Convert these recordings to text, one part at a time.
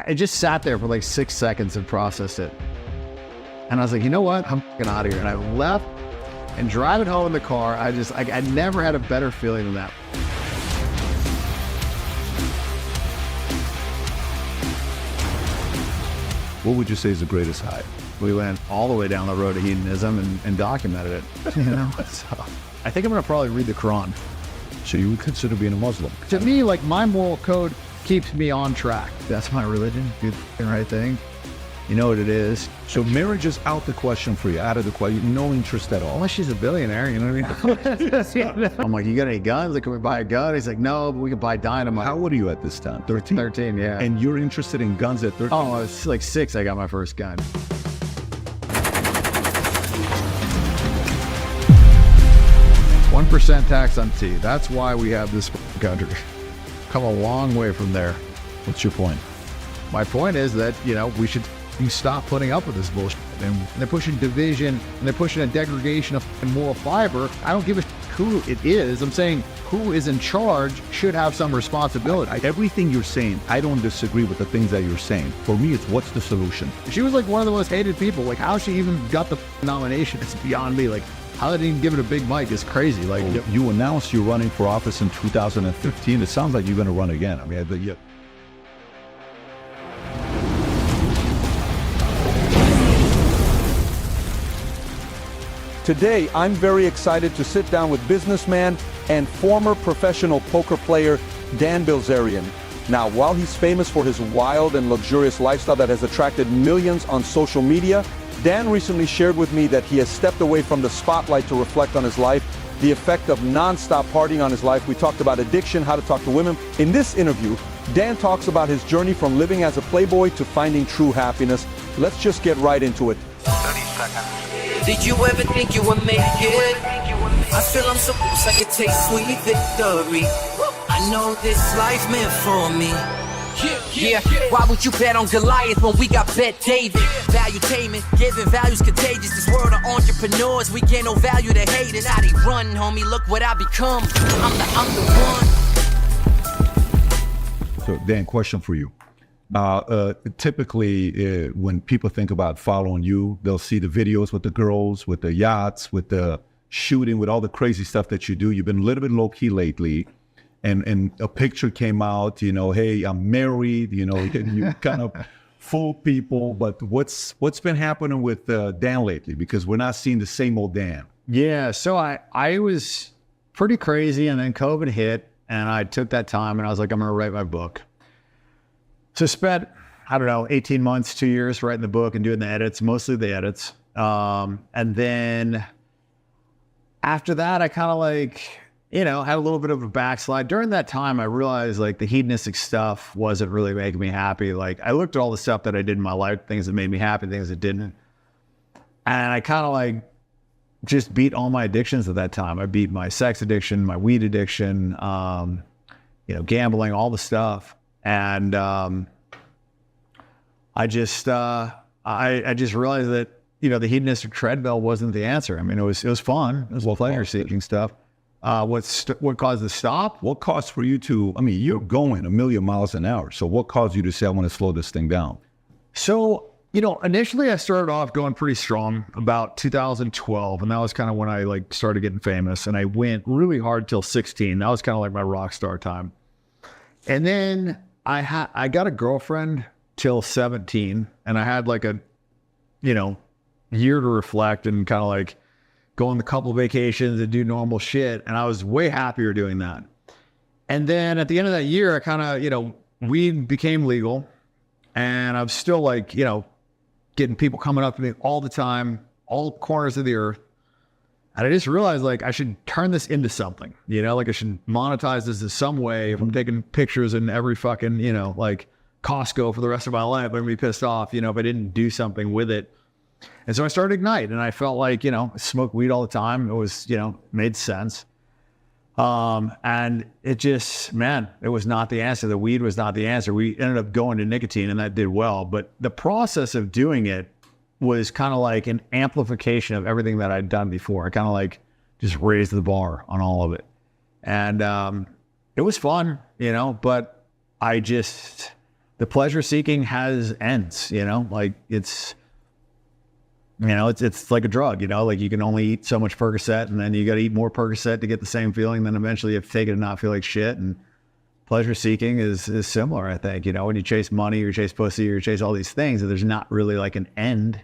I just sat there for like 6 seconds and processed it. And I was like, you know what? I'm fucking out of here. And I left, and driving home in the car, I never had a better feeling than that. What would you say is the greatest high? We went all the way down the road to hedonism and documented it. You know, so I think I'm gonna probably read the Quran. So you would consider being a Muslim? To me, like, my moral code keeps me on track. That's my religion. Do the right thing. You know what it is. So marriage is out the question for you, out of the question, no interest at all. Unless she's a billionaire, you know what I mean? I'm like, you got any guns? Like, can we buy a gun? He's like, no, but we can buy dynamite. How old are you at this time? 13? 13, yeah. And you're interested in guns at 13? Oh, I was like 6, I got my first gun. %1 tax on tea. That's why we have this country. Come a long way from there. What's your point? My point is that, you know, we should stop putting up with this bullshit. And they're pushing division, and they're pushing a degradation of moral fiber. I don't give a who it is. I'm saying who is in charge should have some responsibility. Everything you're saying, I don't disagree with the things that you're saying. For me, it's what's the solution? She was like one of the most hated people. Like, how she even got the nomination is beyond me. Like, how they didn't even give it a big mic is crazy. Like, you announced you're running for office in 2015. It sounds like you're going to run again. I mean, Today, I'm very excited to sit down with businessman and former professional poker player Dan Bilzerian. Now, while he's famous for his wild and luxurious lifestyle that has attracted millions on social media, Dan recently shared with me that he has stepped away from the spotlight to reflect on his life, the effect of non-stop partying on his life. We talked about addiction, how to talk to women. In this interview, Dan talks about his journey from living as a playboy to finding true happiness. Let's just get right into it. 30 seconds. Did you ever think you would make it? I feel I'm so close I could taste sweet victory. I know this life meant for me. Yeah, why would you bet on Goliath when we got Bet David? Valuetainment, giving values contagious. This world of entrepreneurs, we get no value to haters. How they run, homie, look what I become. I'm the one. So Dan, question for you. Typically, when people think about following you, they'll see the videos with the girls, with the yachts, with the shooting, with all the crazy stuff that you do. You've been a little bit low-key lately. And a picture came out, you know, hey, I'm married, you know, you kind of fool people. But what's been happening with Dan lately? Because we're not seeing the same old Dan. Yeah, so I was pretty crazy, and then COVID hit, and I took that time, and I was like, I'm going to write my book. So spent, I don't know, 18 months, 2 years writing the book and doing the edits, mostly the edits. And then after that, I kind of like, you know, had a little bit of a backslide. During that time, I realized like the hedonistic stuff wasn't really making me happy. Like, I looked at all the stuff that I did in my life, things that made me happy, things that didn't. And I kind of like just beat all my addictions at that time. I beat my sex addiction, my weed addiction, you know, gambling, all the stuff. And I just realized that, you know, the hedonistic treadmill wasn't the answer. I mean, it was fun. It was pleasure-seeking stuff. What caused the stop? What caused for you to, I mean, you're going 1,000,000 miles an hour. So what caused you to say, I want to slow this thing down? So, you know, initially I started off going pretty strong about 2012. And that was kind of when I like started getting famous. And I went really hard till 16. That was kind of like my rock star time. And then I got a girlfriend till 17. And I had like a, you know, year to reflect and kind of like go on a couple vacations and do normal shit. And I was way happier doing that. And then at the end of that year, I kind of, you know, weed became legal, and I'm still like, you know, getting people coming up to me all the time, all corners of the earth. And I just realized like I should turn this into something, you know, like I should monetize this in some way. If I'm taking pictures in every fucking, you know, like Costco for the rest of my life, I'm gonna be pissed off, you know, if I didn't do something with it. And so I started Ignite, and I felt like, you know, I smoked weed all the time. It was, you know, made sense. And it just, man, it was not the answer. The weed was not the answer. We ended up going to nicotine, and that did well. But the process of doing it was kind of like an amplification of everything that I'd done before. I kind of like just raised the bar on all of it. And it was fun, you know, but I the pleasure seeking has ends, you know, like it's like a drug, you know, like you can only eat so much Percocet and then you got to eat more Percocet to get the same feeling. Then eventually you have to take it and not feel like shit. And pleasure seeking is similar, I think, you know, when you chase money or chase pussy or you chase all these things, there's not really like an end.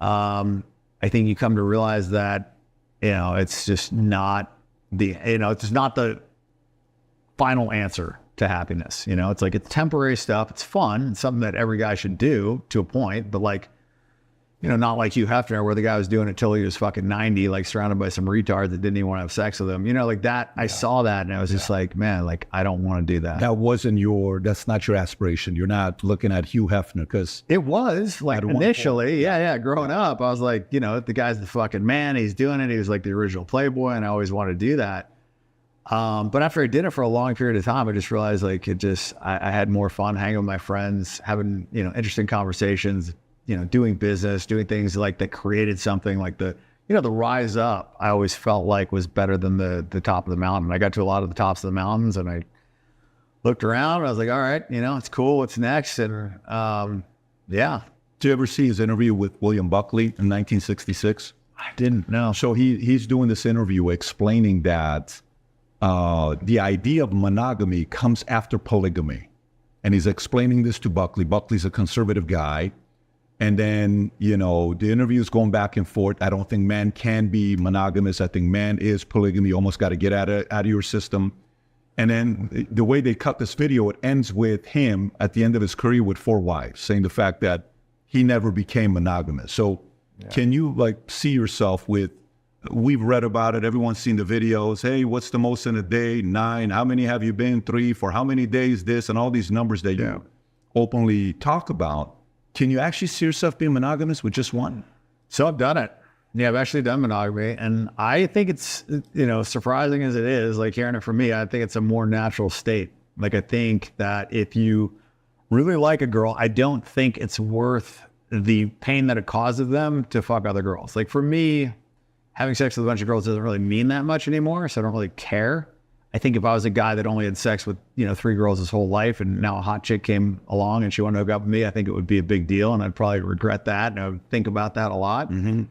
I think you come to realize that, you know, it's just not it's just not the final answer to happiness. You know, it's like, it's temporary stuff. It's fun. It's something that every guy should do to a point, but like, you know, not like Hugh Hefner where the guy was doing it till he was fucking 90, like surrounded by some retard that didn't even want to have sex with him. You know, like that, I saw that and I was just like, man, like, I don't want to do that. That's not your aspiration. You're not looking at Hugh Hefner because it was like initially, growing up, I was like, you know, the guy's the fucking man. He's doing it. He was like the original Playboy and I always wanted to do that. But after I did it for a long period of time, I just realized like I had more fun hanging with my friends, having, you know, interesting conversations, you know, doing business, doing things like that created something like the rise up. I always felt like was better than the top of the mountain. I got to a lot of the tops of the mountains and I looked around and I was like, all right, you know, it's cool. What's next? And yeah. Did you ever see his interview with William Buckley in 1966? I didn't know. So he's doing this interview explaining that the idea of monogamy comes after polygamy. And he's explaining this to Buckley. Buckley's a conservative guy. And then, you know, the interview's going back and forth. I don't think man can be monogamous. I think man is polygamy. You almost got to get out of your system. And then the way they cut this video, it ends with him at the end of his career with 4 wives, saying the fact that he never became monogamous. So can you like see yourself with, we've read about it. Everyone's seen the videos. Hey, what's the most in a day? 9. How many have you been? 3. For how many days? This and all these numbers that you openly talk about. Can you actually see yourself being monogamous with just one? So I've done it. Yeah, I've actually done monogamy. And I think it's, you know, surprising as it is, like hearing it from me, I think it's a more natural state. Like, I think that if you really like a girl, I don't think it's worth the pain that it causes them to fuck other girls. Like for me, having sex with a bunch of girls doesn't really mean that much anymore. So I don't really care. I think if I was a guy that only had sex with, you know, 3 girls his whole life and now a hot chick came along and she wanted to hook up with me, I think it would be a big deal and I'd probably regret that and I would think about that a lot. Mm-hmm.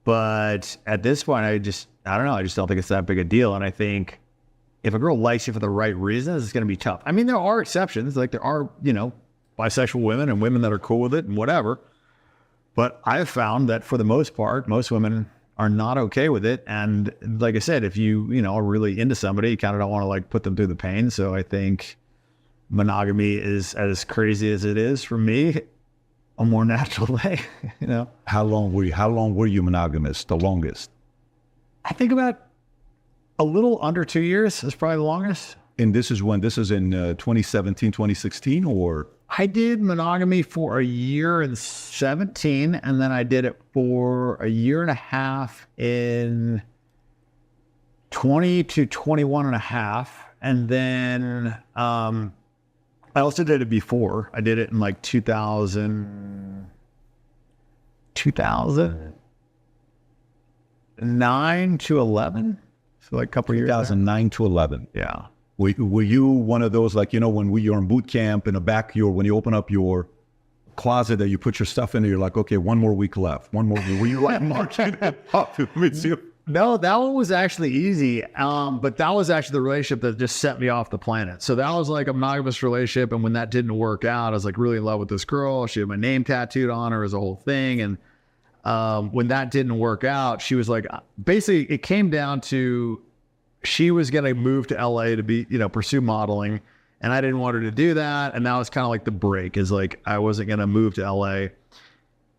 But at this point, I don't know. I just don't think it's that big a deal. And I think if a girl likes you for the right reasons, it's going to be tough. I mean, there are exceptions. Like there are, you know, bisexual women and women that are cool with it and whatever. But I've found that for the most part, most women are not okay with it. And like I said, if you know, are really into somebody, you kind of don't want to like put them through the pain. So I think monogamy is, as crazy as it is for me, a more natural way, you know? How long were you monogamous? The longest? I think about a little under 2 years is probably the longest. And this is in 2017, 2016 or? I did monogamy for a year in 17, and then I did it for a year and a half in 20 to 21 and a half. And then I also did it before. I did it in like 2009 to 11. So like a couple years. 2009 to 11. Yeah. Were you one of those, like, you know, when you're in boot camp in the back, when you open up your closet that you put your stuff in there, you're like, okay, 1 more week left. 1 more week. Were you like marching it up? No, that one was actually easy. But that was actually the relationship that just set me off the planet. So that was like a monogamous relationship. And when that didn't work out, I was like really in love with this girl. She had my name tattooed on her as a whole thing. And when that didn't work out, she was like, basically it came down to, she was going to move to LA to be, you know, pursue modeling. And I didn't want her to do that. And that was kind of like the break, is like, I wasn't going to move to LA.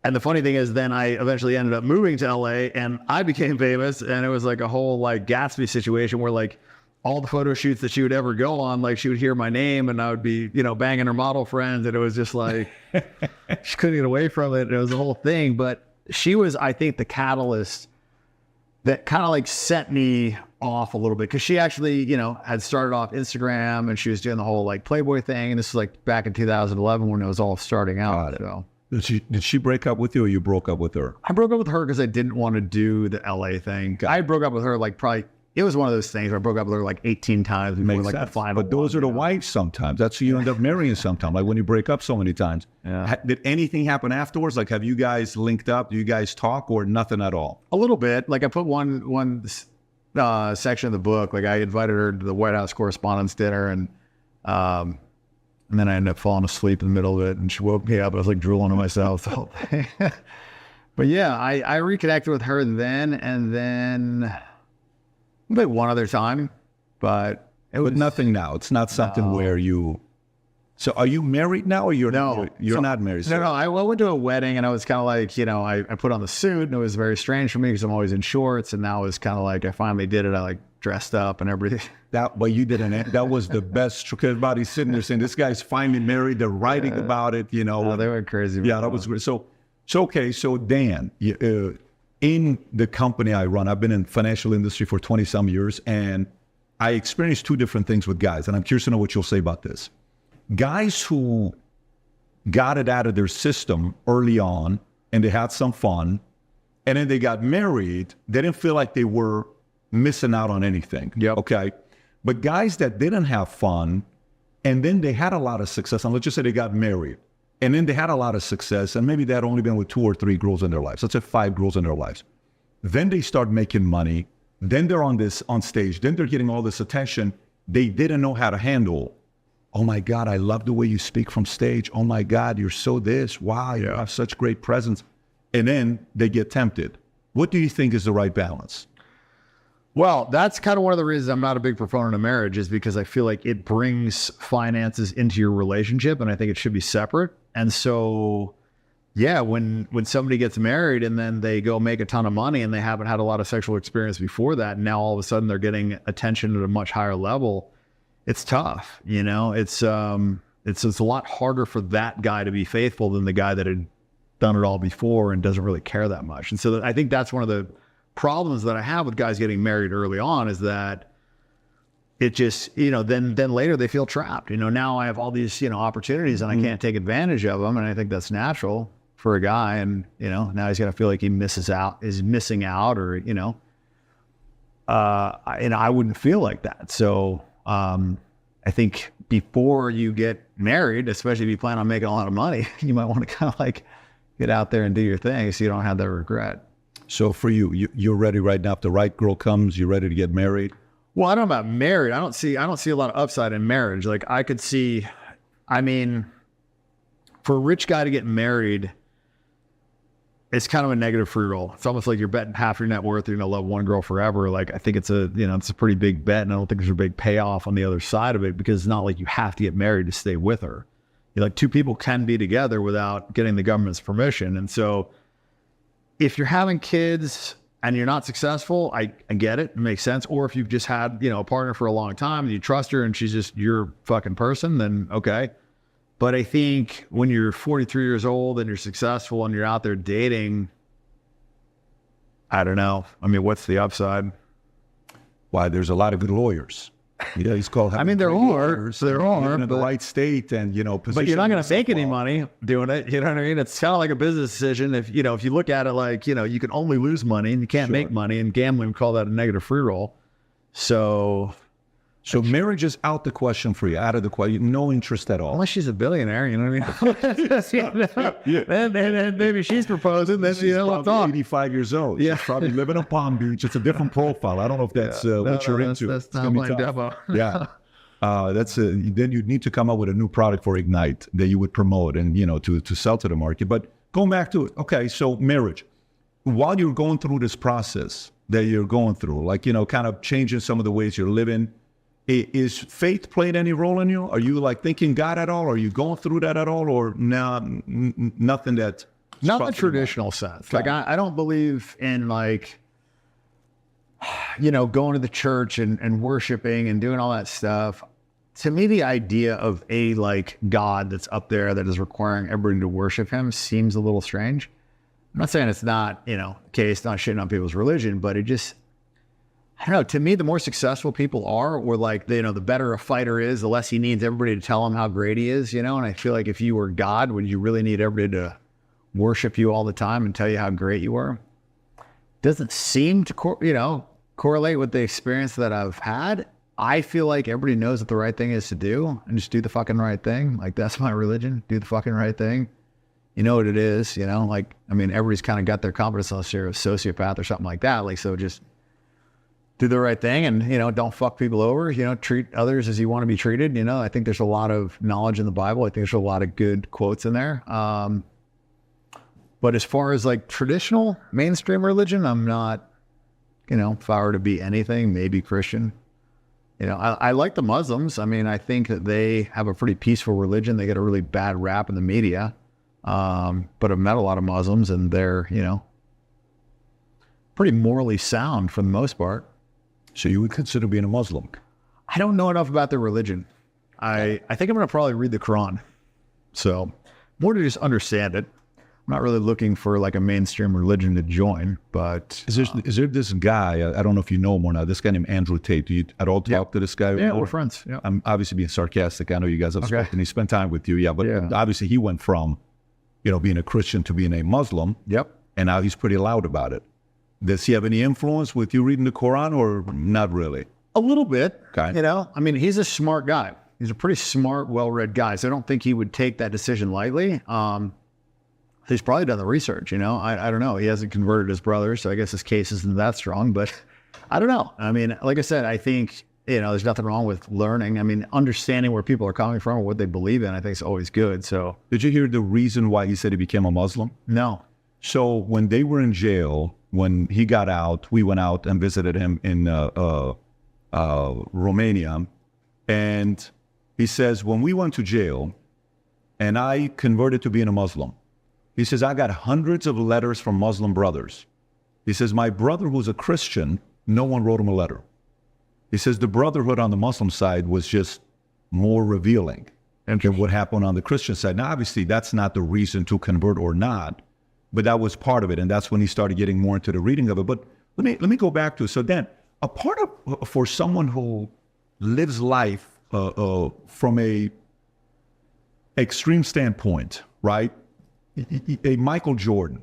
And the funny thing is then I eventually ended up moving to LA and I became famous. And it was like a whole like Gatsby situation where like all the photo shoots that she would ever go on, like she would hear my name and I would be, you know, banging her model friends. And it was just like, she couldn't get away from it. It was the whole thing. But she was, I think, the catalyst that kind of like set me off a little bit, because she actually, you know, had started off Instagram and she was doing the whole like Playboy thing. And this was like back in 2011 when it was all starting out. So did she break up with you or you broke up with her? I broke up with her because I didn't want to do the LA thing. I broke up with her like probably it was one of those things where I broke up with her like 18 times before Makes like the sense. final. But those one, are the wives sometimes. That's who you end up marrying sometimes. Like when you break up so many times. Yeah. Did anything happen afterwards? Like, have you guys linked up? Do you guys talk or nothing at all? A little bit. Like I put one section of the book. Like I invited her to the White House Correspondents' Dinner, and then I ended up falling asleep in the middle of it, and she woke me up. I was like drooling on myself the whole thing. But yeah, I reconnected with her then, and then maybe one other time, but it was nothing now. It's not something where you. So are you married now, or you're not married? No. I went to a wedding, and I was kind of like, I put on the suit, and it was very strange for me because I'm always in shorts, and now it's kind of like I finally did it. I like dressed up and everything. But you didn't. That was the best. Because everybody's sitting there saying, "This guy's finally married." They're writing about it. Oh, they went crazy. Yeah, that was great. So okay. So Dan, in the company I run, I've been in financial industry for 20 some years, and I experienced two different things with guys, and I'm curious to know what you'll say about this. Guys who got it out of their system early on and they had some fun, and then they got married, they didn't feel like they were missing out on anything. Yep. Okay. But guys that didn't have fun and then they had a lot of success, and let's just say they got married, and then they had a lot of success, and maybe they had only been with 2 or 3 girls in their lives. Let's say 5 girls in their lives. Then they start making money. Then they're on stage. Then they're getting all this attention. They didn't know how to handle. Oh my God, I love the way you speak from stage. Oh my God, you're so this. Wow, you have such great presence. And then they get tempted. What do you think is the right balance? Well, that's kind of one of the reasons I'm not a big proponent of marriage, is because I feel like it brings finances into your relationship, and I think it should be separate. And so, yeah, when somebody gets married and then they go make a ton of money and they haven't had a lot of sexual experience before that, and now all of a sudden they're getting attention at a much higher level, it's tough. It's a lot harder for that guy to be faithful than the guy that had done it all before and doesn't really care that much. And so I think that's one of the problems that I have with guys getting married early on, is that it just, then later they feel trapped. Now I have all these, opportunities and I can't take advantage of them. And I think that's natural for a guy. And, now he's going to feel like he is missing out, or, I wouldn't feel like that. So, I think before you get married, especially if you plan on making a lot of money, you might want to kind of like get out there and do your thing so you don't have that regret. So for you're ready right now. If the right girl comes, you're ready to get married? Well, I don't know about married. I don't see a lot of upside in marriage. Like I could see, for a rich guy to get married, it's kind of a negative free roll. It's almost like you're betting half your net worth. You're going to love one girl forever. Like, I think it's a pretty big bet. And I don't think there's a big payoff on the other side of it, because it's not like you have to get married to stay with her. Two people can be together without getting the government's permission. And so if you're having kids and you're not successful, I get it. It makes sense. Or if you've just had, a partner for a long time and you trust her and she's just your fucking person, then okay. But I think when you're 43 years old and you're successful and you're out there dating, I don't know. What's the upside? Why, there's a lot of good lawyers. Yeah, he's called. There are in the right state, and but you're not going to make any money doing it. You know what I mean? It's kind of like a business decision. If you look at it like you can only lose money and you can't make money, and gambling, we call that a negative free roll. So marriage is out the question for you, out of the question, no interest at all. Unless she's a billionaire, you know what I mean? Then maybe she's proposing. Then she's probably 85 years old. Yeah, she's probably living in Palm Beach. It's a different profile. I don't know if that's what you're into. That's not my demo. Yeah, then you'd need to come up with a new product for Ignite that you would promote and to sell to the market. But going back to it, okay. So marriage, while you're going through this process that you're going through, like kind of changing some of the ways you're living. Is faith played any role in you? Are you like thinking God at all? Are you going through that at all? Or nothing that... Not in the traditional sense. Like I don't believe in like, going to the church and worshiping and doing all that stuff. To me, the idea of a like God that's up there that is requiring everybody to worship him seems a little strange. I'm not saying it's not, okay, it's not shitting on people's religion, but it just... I don't know. To me, the more successful people are, or like, the better a fighter is, the less he needs everybody to tell him how great he is, And I feel like if you were God, would you really need everybody to worship you all the time and tell you how great you are? Doesn't seem to, correlate with the experience that I've had, I feel like everybody knows what the right thing is to do and just do the fucking right thing. Like, that's my religion. Do the fucking right thing. You know what it is, you know? Like, I mean, everybody's kind of got their confidence unless you're a sociopath or something like that. Like, so just do the right thing and, you know, don't fuck people over, you know, treat others as you want to be treated. You know, I think there's a lot of knowledge in the Bible. I think there's a lot of good quotes in there. But as far as like traditional mainstream religion, I'm not, you know, if I were to be anything, maybe Christian. You know, I like the Muslims. I mean, I think that they have a pretty peaceful religion. They get a really bad rap in the media. But I've met a lot of Muslims and they're, you know, pretty morally sound for the most part. So you would consider being a Muslim? I don't know enough about their religion. I think I'm going to probably read the Quran. So more to just understand it. I'm not really looking for like a mainstream religion to join, but... Is there this guy, I don't know if you know him or not, this guy named Andrew Tate. Do you at all talk to this guy? Yeah, we're friends. Yeah. I'm obviously being sarcastic. I know you guys have spoken. He spent time with you. Yeah, but obviously he went from, you know, being a Christian to being a Muslim. Yep. And now he's pretty loud about it. Does he have any influence with you reading the Quran or not really? A little bit. Okay. You know, I mean, he's a smart guy. He's a pretty smart, well-read guy. So I don't think he would take that decision lightly. He's probably done the research, you know. I don't know. He hasn't converted his brother, so I guess his case isn't that strong. But I don't know. I mean, like I said, I think, you know, there's nothing wrong with learning. I mean, understanding where people are coming from or what they believe in, I think is always good. So did you hear the reason why he said he became a Muslim? No. So when they were in jail, when he got out, we went out and visited him in Romania. And he says, when we went to jail and I converted to being a Muslim, he says, I got hundreds of letters from Muslim brothers. He says, my brother who's a Christian, no one wrote him a letter. He says, the brotherhood on the Muslim side was just more revealing than what happened on the Christian side. Now, obviously, that's not the reason to convert or not, but that was part of it. And that's when he started getting more into the reading of it. But let me go back to it. So Dan, a part of, for someone who lives life from a extreme standpoint, right? A Michael Jordan,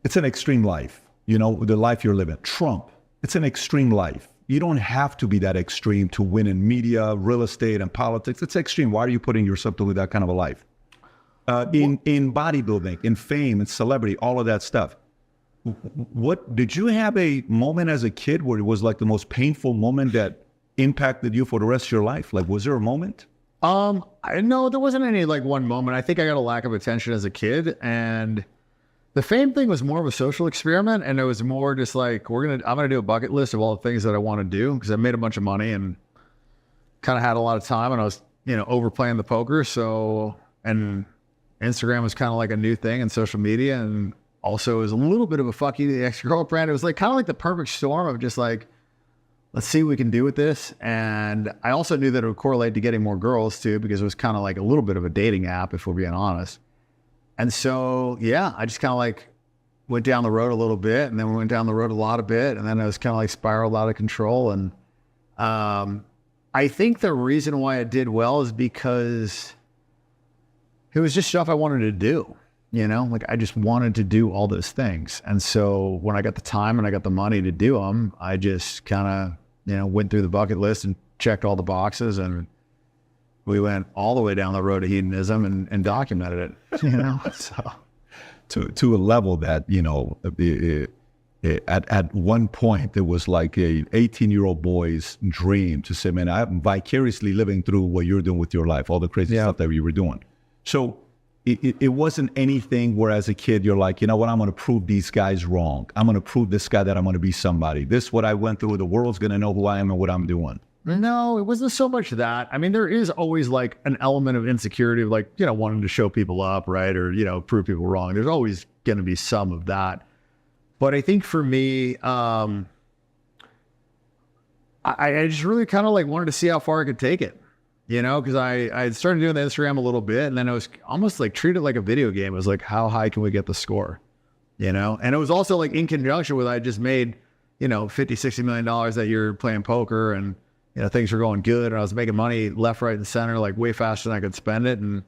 it's an extreme life, you know, the life you're living. Trump, it's an extreme life. You don't have to be that extreme to win in media, real estate, and politics. It's extreme. Why are you putting yourself through that kind of a life? In bodybuilding, in fame, in celebrity, all of that stuff. What did you have a moment as a kid where it was like the most painful moment that impacted you for the rest of your life? Like, was there a moment? No, there wasn't any like one moment. I think I got a lack of attention as a kid, and the fame thing was more of a social experiment, and it was more just like, I'm gonna do a bucket list of all the things that I want to do, because I made a bunch of money and kind of had a lot of time, and I was, you know, overplaying the poker. So, and Instagram was kind of like a new thing, and social media, and also it was a little bit of a fuck you to the ex-girlfriend. It was like kind of like the perfect storm of just like, let's see what we can do with this. And I also knew that it would correlate to getting more girls too, because it was kind of like a little bit of a dating app, if we're being honest. And so, yeah, I just kind of like went down the road a little bit, and then we went down the road a lot of bit, and then it was kind of like spiraled out of control. And I think the reason why it did well is because it was just stuff I wanted to do, you know, like I just wanted to do all those things. And so when I got the time and I got the money to do them, I just kind of, you know, went through the bucket list and checked all the boxes, and we went all the way down the road of hedonism and documented it, you know. So to a level that, you know, at one point it was like a 18-year-old boy's dream to say, man, I'm vicariously living through what you're doing with your life, all the crazy stuff that you were doing. So it wasn't anything where as a kid you're like, you know what, I'm going to prove these guys wrong. I'm going to prove this guy that I'm going to be somebody. This what I went through. The world's going to know who I am and what I'm doing. No, it wasn't so much that. I mean, there is always like an element of insecurity of like, you know, wanting to show people up, right? Or, you know, prove people wrong. There's always going to be some of that. But I think for me, I just really kind of like wanted to see how far I could take it. You know, because I started doing the Instagram a little bit, and then it was almost like treated like a video game. It was like, how high can we get the score? You know, and it was also like in conjunction with, I just made, you know, $50-60 million that year playing poker, and, you know, things were going good, and I was making money left, right, and center, like way faster than I could spend it. And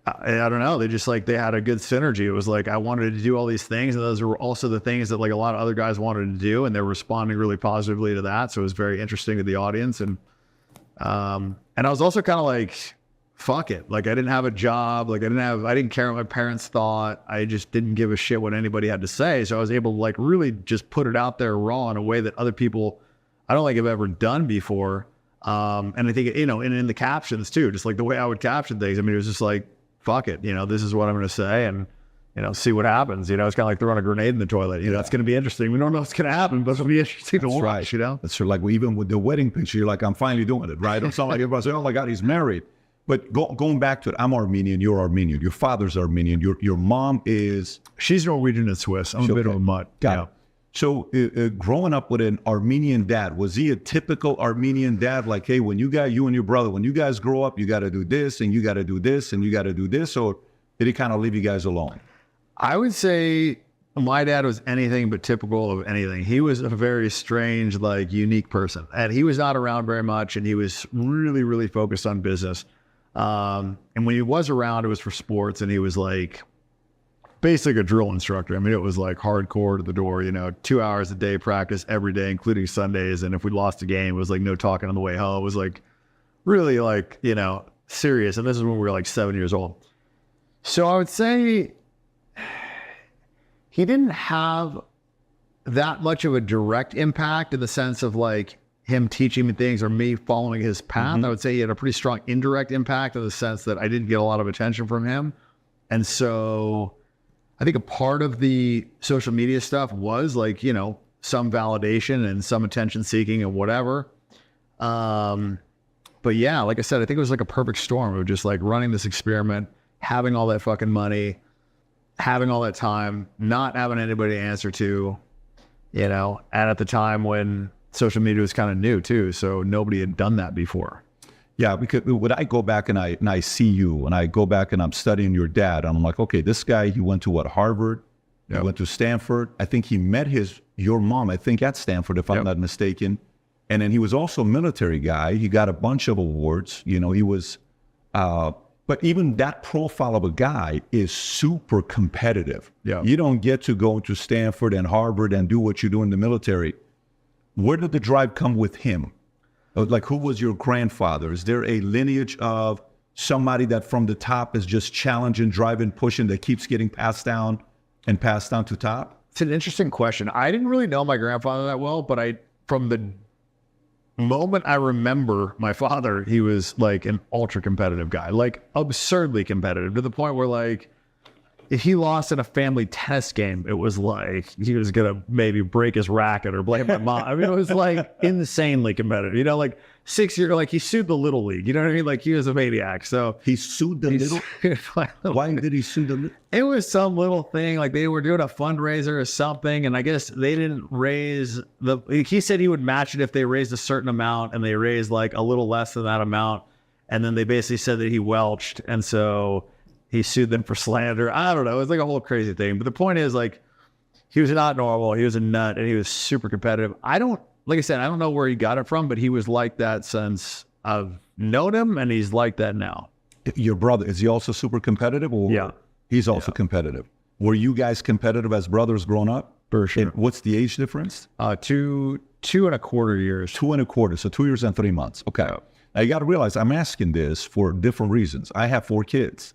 I don't know. They just like, they had a good synergy. It was like, I wanted to do all these things. And those were also the things that like a lot of other guys wanted to do. And they're responding really positively to that. So it was very interesting to the audience. And I was also kind of like, fuck it. Like I didn't have a job. Like I didn't care what my parents thought. I just didn't give a shit what anybody had to say. So I was able to like really just put it out there raw in a way that other people, I don't think have ever done before. And I think, you know, and in the captions too, just like the way I would caption things. I mean, it was just like, fuck it, you know, this is what I'm going to say, and, you know, see what happens. You know, it's kind of like throwing a grenade in the toilet. You know, it's going to be interesting. We don't know what's going to happen, but it'll be interesting to watch, right. You know? That's true. Like even with the wedding picture, you're like, I'm finally doing it, right? It's not like everybody's like, oh my God, he's married. But going back to it, I'm Armenian, you're Armenian, your father's Armenian, your mom is... She's Norwegian and Swiss. I'm a bit of a mutt. Got it. So growing up with an Armenian dad, was he a typical Armenian dad? Like, hey, when you and your brother, when you guys grow up, you got to do this, and you got to do this, and you got to do this, or did he kind of leave you guys alone? I would say my dad was anything but typical of anything. He was a very strange, like unique person, and he was not around very much, and he was really, really focused on business. And when he was around, it was for sports, and he was like basically a drill instructor. I mean, it was like hardcore to the door, you know, 2 hours a day practice every day, including Sundays. And if we lost a game, it was like no talking on the way home. It was like really like, you know, serious. And this is when we were like 7 years old. So I would say he didn't have that much of a direct impact in the sense of like him teaching me things or me following his path. Mm-hmm. I would say he had a pretty strong indirect impact in the sense that I didn't get a lot of attention from him. And so I think a part of the social media stuff was like, you know, some validation and some attention seeking and whatever. But yeah, like I said, I think it was like a perfect storm of just like running this experiment, having all that fucking money, having all that time, not having anybody to answer to, you know, and at the time when social media was kind of new too. So nobody had done that before. Yeah, because when I go back and I see you and I go back and I'm studying your dad, I'm like, okay, this guy, he went to what, Harvard? Yep. He went to Stanford. I think he met your mom, I think at Stanford, if I'm not mistaken. And then he was also a military guy. He got a bunch of awards. You know, he was, but even that profile of a guy is super competitive. Yeah. You don't get to go to Stanford and Harvard and do what you do in the military. Where did the drive come with him? Like, who was your grandfather? Is there a lineage of somebody that from the top is just challenging, driving, pushing, that keeps getting passed down to top? It's an interesting question. I didn't really know my grandfather that well, but from the moment I remember my father, he was like an ultra competitive guy, like absurdly competitive, to the point where like if he lost in a family tennis game, it was like he was going to maybe break his racket or blame my mom. I mean, it was like insanely competitive, you know, like 6 years, like he sued the Little League, you know what I mean? Like he was a maniac. So he sued the Little Why did he sue the Little? It was some little thing, like they were doing a fundraiser or something. And I guess they didn't raise he said he would match it if they raised a certain amount, and they raised like a little less than that amount. And then they basically said that he welched. And so he sued them for slander. I don't know. It was like a whole crazy thing. But the point is, like, he was not normal. He was a nut, and he was super competitive. Like I said, I don't know where he got it from, but he was like that since I've known him, and he's like that now. Your brother, is he also super competitive? Or yeah. He's also competitive. Were you guys competitive as brothers growing up? For sure. And what's the age difference? 2.25 years. 2.25. So 2 years and 3 months. Okay. Yeah. Now you got to realize I'm asking this for different reasons. I have 4 kids.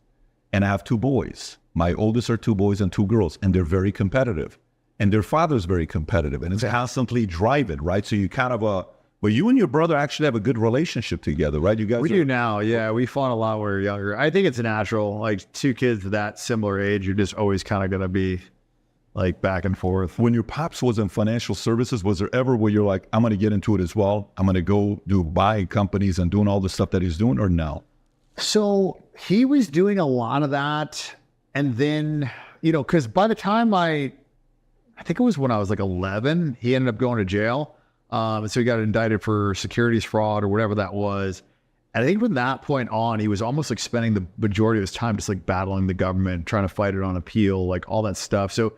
And I have 2 boys. My oldest are 2 boys and 2 girls, and they're very competitive. And their father's very competitive, and it's constantly driving, right? So you kind of, well, you and your brother actually have a good relationship together, right? You guys do now, yeah. We fought a lot when we were younger. I think it's natural. Like 2 kids that similar age, you're just always kind of going to be like back and forth. When your pops was in financial services, was there ever where you're like, I'm going to get into it as well? I'm going to go do buying companies and doing all the stuff that he's doing, or no? So he was doing a lot of that. And then, you know, because by the time I think it was when I was like 11, he ended up going to jail. And so he got indicted for securities fraud or whatever that was. And I think from that point on, he was almost like spending the majority of his time just like battling the government, trying to fight it on appeal, like all that stuff. So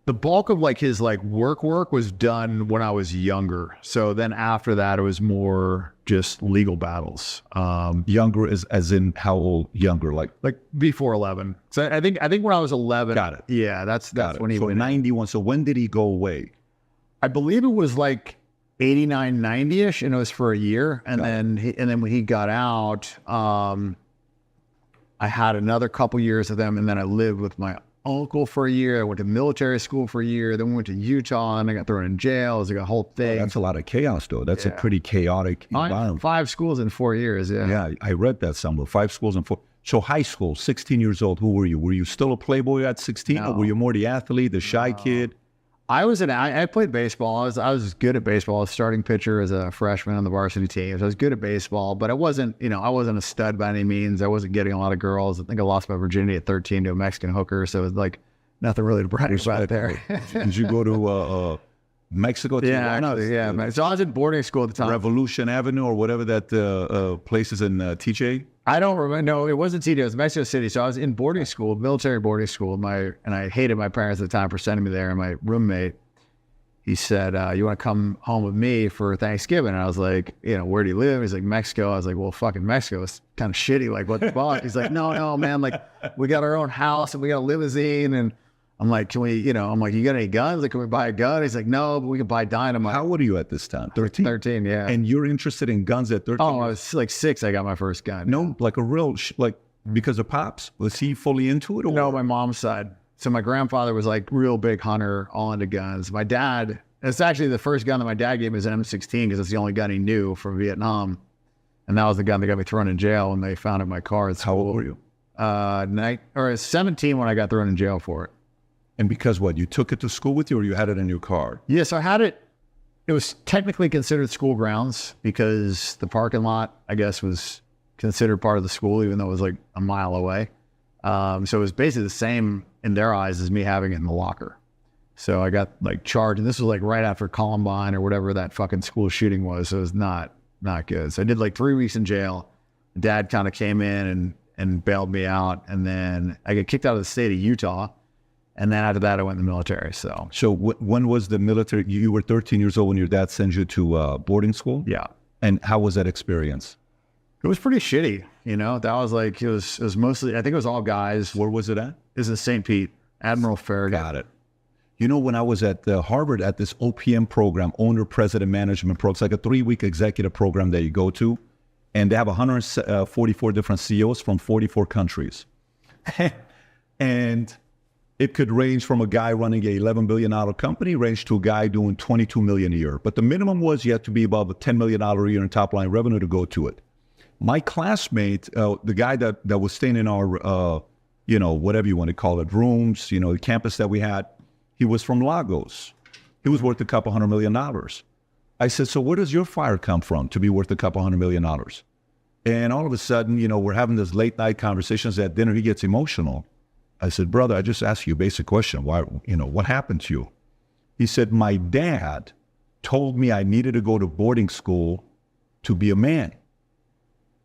the bulk of like his like work was done when I was younger. So then after that, it was more just legal battles. Younger is as in how old? Younger, like before 11. So I think when I was 11. Got it. Yeah, that's when he so went. 91. So when did he go away? I believe it was like 89, 90-ish, and it was for a year. And then when he got out, I had another couple years of them, and then I lived with my uncle for a year. I went to military school for a year. Then we went to Utah, and I got thrown in jail. It was like a whole thing. That's a lot of chaos, though. That's a pretty chaotic environment. 5 schools in 4 years. Yeah. Yeah, I read that somewhere. 5 schools in 4. So high school, 16 years old. Who were you? Were you still a playboy at 16, or were you more the athlete, the shy kid? I played baseball. I was good at baseball. I was starting pitcher as a freshman on the varsity team. So I was good at baseball, but I wasn't a stud by any means. I wasn't getting a lot of girls. I think I lost my virginity at 13 to a Mexican hooker. So it was like nothing really to brag about there. Did you go to Mexico? Yeah, I know. Yeah. So I was in boarding school at the time. Revolution Avenue or whatever that place is in TJ? I don't remember. No, it wasn't TJ. It was Mexico City. So I was in boarding school, military boarding school. And I hated my parents at the time for sending me there. And my roommate, he said, "You want to come home with me for Thanksgiving?" And I was like, "Where do you live?" He's like, "Mexico." I was like, "Well, fucking Mexico is kind of shitty. Like, what the fuck?" He's like, "No, man. Like, we got our own house and we got a limousine." And I'm like, "Can we, I'm like, you got any guns? Like, can we buy a gun?" He's like, "No, but we can buy dynamite." How old are you at this time? 13? 13, yeah. And you're interested in guns at 13? Oh, I was like 6. I got my first gun. No, like a real, because of Pops? Was he fully into it? Or? No, my mom's side. So my grandfather was like real big hunter, all into guns. My dad, it's actually the first gun that my dad gave me was an M16 because it's the only gun he knew from Vietnam. And that was the gun that got me thrown in jail when they found it in my car at school. How old were you? 17 when I got thrown in jail for it. And because what? You took it to school with you or you had it in your car? Yes, I had it. It was technically considered school grounds because the parking lot, I guess, was considered part of the school, even though it was like a mile away. So it was basically the same in their eyes as me having it in the locker. So I got like charged, and this was like right after Columbine or whatever that fucking school shooting was. So it was not good. So I did like 3 weeks in jail. Dad kind of came in and bailed me out. And then I got kicked out of the state of Utah. And then after that, I went in the military. So when was the military? You were 13 years old when your dad sent you to boarding school? Yeah. And how was that experience? It was pretty shitty. That was like, it was mostly, I think it was all guys. Where was it at? It was in St. Pete, Admiral Farragut. Got it. When I was at Harvard at this OPM program, Owner President Management Program, it's like a 3-week executive program that you go to, and they have 144 different CEOs from 44 countries. And it could range from a guy running a $11 billion company, range to a guy doing $22 million a year. But the minimum was you had to be above $10 million a year in top line revenue to go to it. My classmate, the guy that was staying in our, whatever you want to call it, rooms, the campus that we had, he was from Lagos. He was worth a couple $100 million. I said, "So where does your fire come from to be worth a couple $100 million?" And all of a sudden, we're having this late night conversations at dinner. He gets emotional. I said, "Brother, I just asked you a basic question. Why, what happened to you?" He said, "My dad told me I needed to go to boarding school to be a man.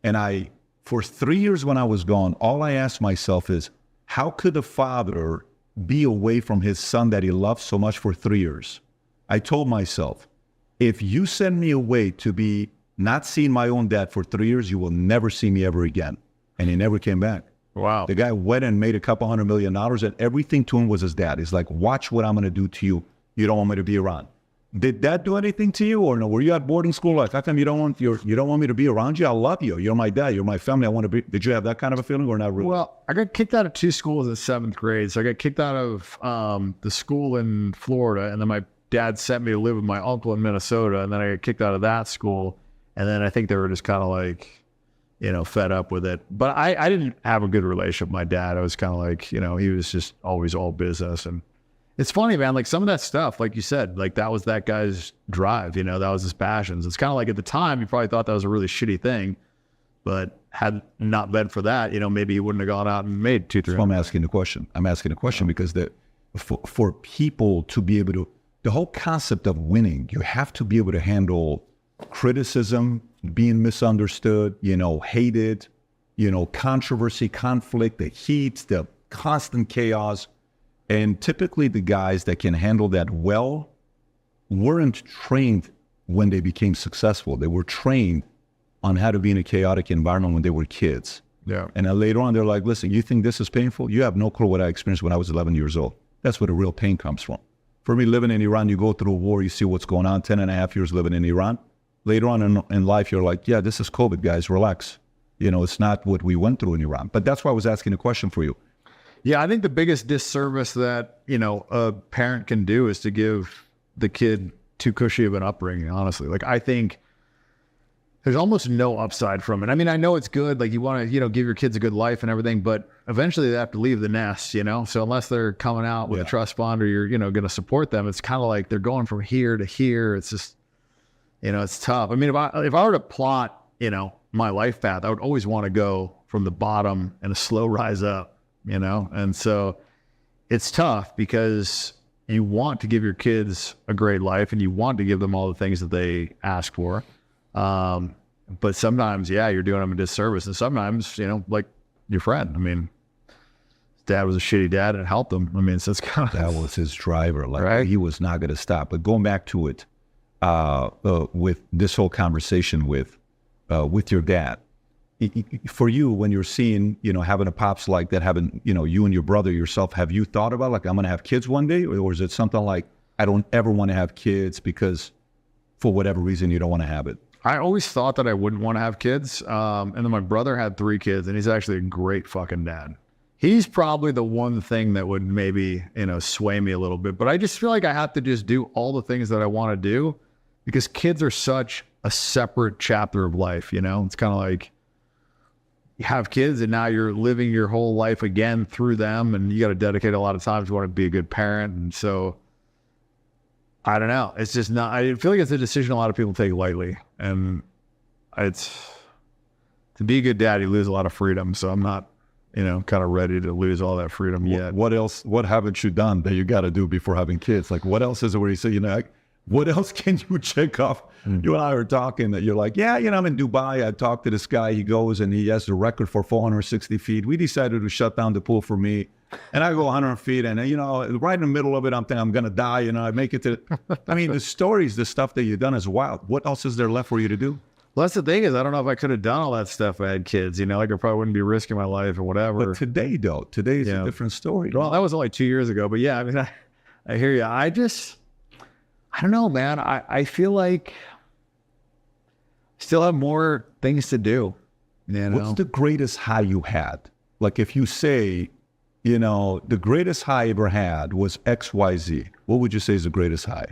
And for 3 years when I was gone, all I asked myself is, how could a father be away from his son that he loved so much for 3 years? I told myself, if you send me away to be not seeing my own dad for 3 years, you will never see me ever again." And he never came back. Wow. The guy went and made a couple $100 million, and everything to him was his dad. He's like, "Watch what I'm going to do to you. You don't want me to be around." Did that do anything to you, or no? Were you at boarding school? Like, how come you don't want me to be around you? I love you. You're my dad. You're my family. I want to be. Did you have that kind of a feeling, or not really? Well, I got kicked out of 2 schools in 7th grade. So I got kicked out of the school in Florida, and then my dad sent me to live with my uncle in Minnesota, and then I got kicked out of that school. And then I think they were just kind of like, fed up with it. But I didn't have a good relationship with my dad. I was kind of like, he was just always all business. And it's funny, man, like some of that stuff, like you said, like that was that guy's drive, that was his passions. It's kind of like at the time, you probably thought that was a really shitty thing, but had not been for that, maybe he wouldn't have gone out and made 2-3. So I'm asking the question. Because for people to be able to, the whole concept of winning, you have to be able to handle criticism, being misunderstood, hated, controversy, conflict, the heat, the constant chaos. And typically the guys that can handle that well weren't trained when they became successful. They were trained on how to be in a chaotic environment when they were kids. Yeah. And then later on, they're like, listen, you think this is painful? You have no clue what I experienced when I was 11 years old. That's where the real pain comes from. For me, living in Iran, you go through a war, you see what's going on, 10 and a half years living in Iran. Later on in life, you're like, yeah, this is COVID, guys, relax. You know, it's not what we went through in Iran. But that's why I was asking a question for you. Yeah, I think the biggest disservice that, you know, a parent can do is to give the kid too cushy of an upbringing, honestly. Like, I think there's almost no upside from it. I mean, I know it's good. Like, you want to, you know, give your kids a good life and everything, but eventually they have to leave the nest, you know? So unless they're coming out with a trust bond or you're, you know, going to support them, it's kind of like they're going from here to here. It's just, you know, it's tough. I mean, if I were to plot, you know, my life path, I would always want to go from the bottom and a slow rise up, you know? And so it's tough because you want to give your kids a great life and you want to give them all the things that they ask for. But sometimes, yeah, you're doing them a disservice. And sometimes, you know, like your friend, I mean, his dad was a shitty dad and it helped him. I mean, so it's kind of... That was his driver. Like, right? He was not going to stop. But going back to it, with this whole conversation with your dad, for you, when you're seeing, you know, having a pops like that, having, you know, you and your brother yourself, have you thought about, like, I'm going to have kids one day? Or is it something like, I don't ever want to have kids because for whatever reason you don't want to have it? I always thought that I wouldn't want to have kids. And then my brother had 3 kids and he's actually a great fucking dad. He's probably the one thing that would maybe, you know, sway me a little bit, but I just feel like I have to just do all the things that I want to do because kids are such a separate chapter of life. You know, it's kind of like you have kids and now you're living your whole life again through them. And you got to dedicate a lot of time to want to be a good parent. And so I don't know. It's just not, I feel like it's a decision a lot of people take lightly. And it's, to be a good dad, you lose a lot of freedom. So I'm not, you know, kind of ready to lose all that freedom yet. What else, what haven't you done that you got to do before having kids? Like, what else is it where you say, you know, like, what else can you check off? You and I were talking that you're like, yeah, you know, I'm in Dubai. I talked to this guy. He goes and he has the record for 460 feet. We decided to shut down the pool for me. And I go 100 feet and, you know, right in the middle of it, I'm thinking I'm going to die. You know, I make it to, I mean, the stories, the stuff that you've done is wild. What else is there left for you to do? Well, that's the thing is, I don't know if I could have done all that stuff if I had kids, you know, like I probably wouldn't be risking my life or whatever. But today, though, today's a different story. Well, that was only 2 years ago, but yeah, I mean, I hear you. I don't know, man. I feel like I still have more things to do. You know? What's the greatest high you had? Like if you say, you know, the greatest high I ever had was XYZ, what would you say is the greatest high?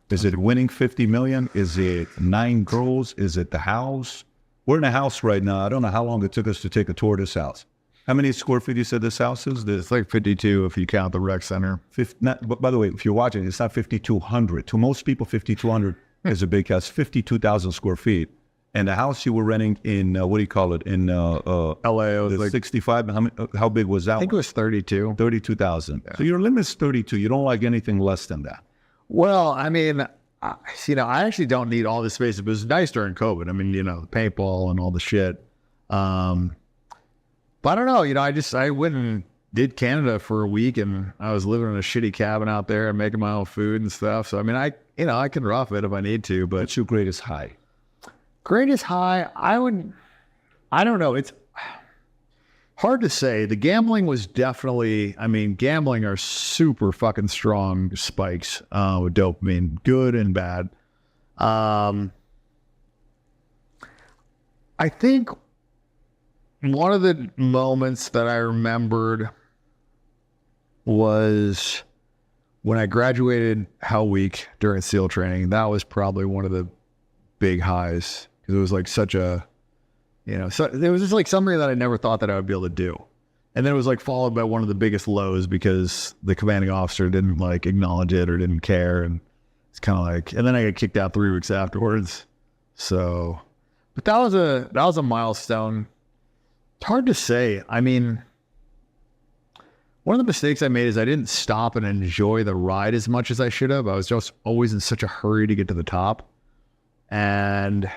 Is it winning 50 million? Is it 9 girls? Is it the house? We're in a house right now. I don't know how long it took us to take a tour of this house. How many square feet you said this house is? It's like 52 if you count the rec center. But by the way, if you're watching, it's not 5,200. To most people, 5,200 is a big house. 52,000 square feet. And the house you were renting in, what do you call it? In LA, it was like 65. How big was that? I think it was 32. 32,000. Yeah. So your limit's 32. You don't like anything less than that. Well, I mean, you know, I actually don't need all this space. It was nice during COVID. I mean, you know, the paintball and all the shit. But I don't know, you know, I went and did Canada for a week and I was living in a shitty cabin out there and making my own food and stuff. So, I mean, I can rough it if I need to, but. What's your greatest high? Greatest high, I don't know. It's hard to say. The gambling was definitely, I mean, gambling are super fucking strong spikes with dopamine, good and bad. I think one of the moments that I remembered was when I graduated Hell Week during SEAL training. That was probably one of the big highs because it was like such a, you know, so it was just like something that I never thought that I would be able to do. And then it was like followed by one of the biggest lows because the commanding officer didn't like acknowledge it or didn't care. And it's kind of like, and then I got kicked out 3 weeks afterwards. So, but that was a milestone. It's hard to say. I mean, one of the mistakes I made is I didn't stop and enjoy the ride as much as I should have. I was just always in such a hurry to get to the top. And I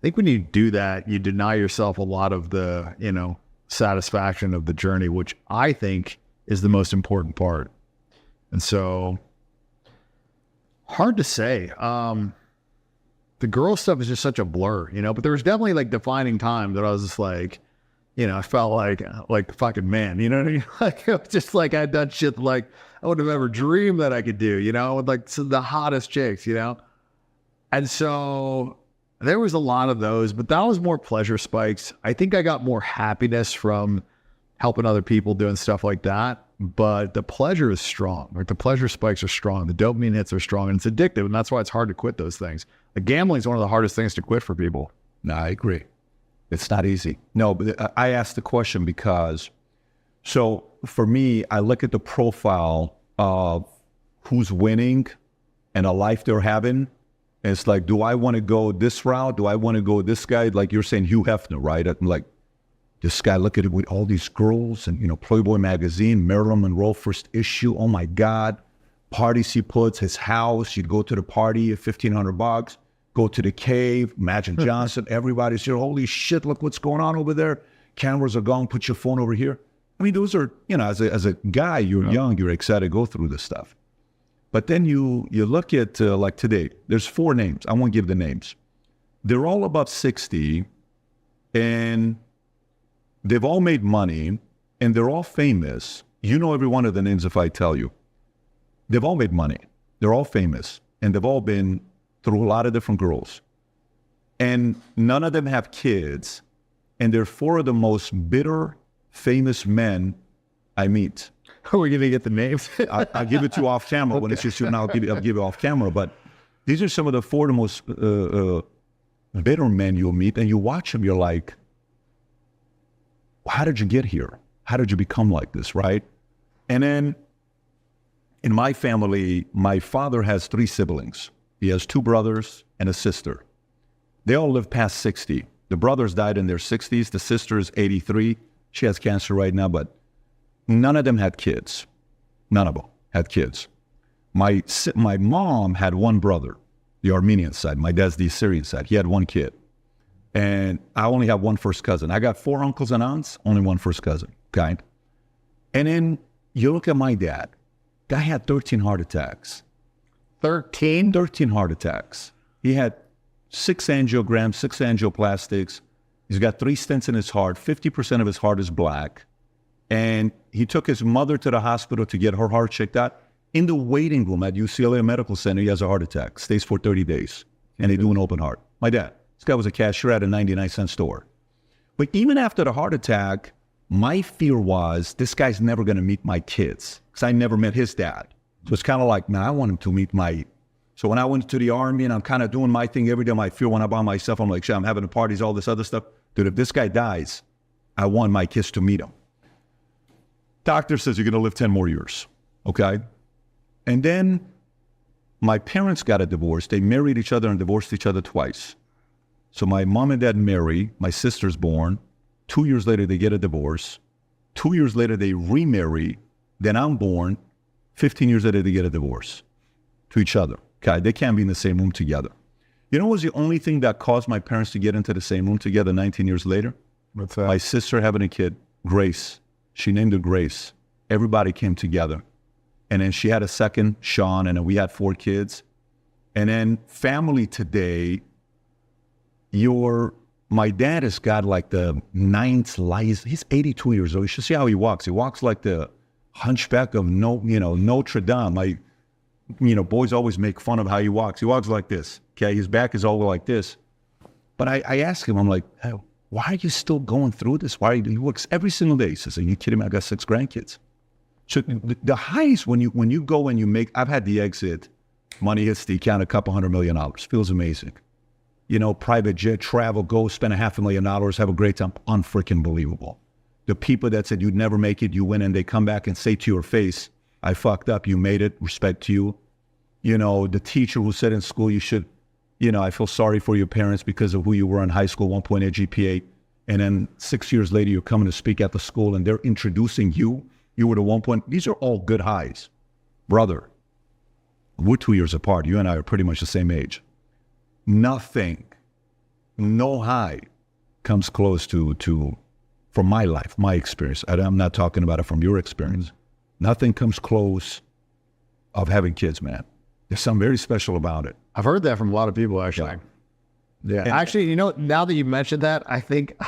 think when you do that, you deny yourself a lot of the, you know, satisfaction of the journey, which I think is the most important part. And so, hard to say. The girl stuff is just such a blur, you know, but there was definitely like defining time that I was just like, you know, I felt like the fucking man, you know what I mean? Like, it was just like I'd done shit like I would have ever dreamed that I could do, you know, with like the hottest chicks, you know? And so there was a lot of those, but that was more pleasure spikes. I think I got more happiness from helping other people doing stuff like that. But the pleasure is strong. Like the pleasure spikes are strong. The dopamine hits are strong, and it's addictive. And that's why it's hard to quit those things. Like gambling is one of the hardest things to quit for people. No, I agree. It's not easy. No, but I asked the question because, so for me, I look at the profile of who's winning and a life they're having. And it's like, do I want to go this route? Do I want to go this guy? Like you're saying, Hugh Hefner, right? I'm like, this guy, look at it with all these girls and, you know, Playboy magazine, Marilyn Monroe first issue. Oh my God. Parties he puts, his house. You'd go to the party at $1,500, go to the cave, Magic Johnson, everybody's here. Holy shit, look what's going on over there. Cameras are gone, put your phone over here. I mean, those are, you know, as a guy, you're young, you're excited to go through this stuff. But then you look at, like today, there's 4 names. I won't give the names. They're all above 60, and they've all made money, and they're all famous. You know every one of the names if I tell you. They've all made money. They're all famous, and they've all been through a lot of different girls. And none of them have kids, and they're 4 of the most bitter, famous men I meet. Are we going to get the names? I'll give it to you off camera. When it's just you and I'll give it off camera. But these are some of the 4 of the most bitter men you'll meet, and you watch them, you're like, how did you get here? How did you become like this, right? And then in my family, my father has 3 siblings. He has 2 brothers and a sister. They all live past 60. The brothers died in their 60s. The sister is 83. She has cancer right now, but none of them had kids. None of them had kids. My mom had 1 brother, the Armenian side. My dad's the Assyrian side. He had 1 kid. And I only have 1 first cousin. I got 4 uncles and aunts, only 1 first cousin, okay? And then you look at my dad. Guy had 13 heart attacks. 13? 13 heart attacks. He had 6 angiograms, 6 angioplastics. He's got 3 stents in his heart. 50% of his heart is black. And he took his mother to the hospital to get her heart checked out. In the waiting room at UCLA Medical Center, he has a heart attack, stays for 30 days. And they do an open heart. My dad, this guy was a cashier at a 99-cent store. But even after the heart attack, my fear was this guy's never going to meet my kids because I never met his dad. So it's kind of like, man, I want him to meet my... So when I went to the Army and I'm kind of doing my thing every day, my fear when I'm by myself, I'm like, shit, I'm having the parties, all this other stuff. Dude, if this guy dies, I want my kids to meet him. Doctor says you're going to live 10 more years, okay? And then my parents got a divorce. They married each other and divorced each other twice. So my mom and dad marry. My sister's born. 2 years later, they get a divorce. 2 years later, they remarry. Then I'm born. 15 years later, they get a divorce to each other. Okay, they can't be in the same room together. You know what was the only thing that caused my parents to get into the same room together 19 years later? What's that? My sister having a kid, Grace. She named her Grace. Everybody came together. And then she had a second, Sean, and then we had 4 kids. And then family today, my dad has got like the 9th life. He's 82 years old. You should see how he walks. He walks like the hunchback of Notre Dame. Boys always make fun of how he walks. He walks like this, okay? His back is all like this. But I asked him, I'm like, hey, why are you still going through this? He works every single day. He says, are you kidding me? I got 6 grandkids. So the highs when you go and you make, I've had the exit, money hits the account, $200 million. Feels amazing. Private jet, travel, go spend $500,000, have a great time. Unfreaking believable. The people that said you'd never make it, you win, and they come back and say to your face, I fucked up, you made it, respect to you. The teacher who said in school you should, I feel sorry for your parents because of who you were in high school, 1.8 GPA. And then 6 years later, you're coming to speak at the school and they're introducing you. You were the 1 point. These are all good highs. Brother, we're 2 years apart. You and I are pretty much the same age. Nothing, no high comes close to from my life, my experience. I'm not talking about it from your experience. Nothing comes close of having kids, man. There's something very special about it. I've heard that from a lot of people, actually. Yeah. Actually, you know, now that you mentioned that, I think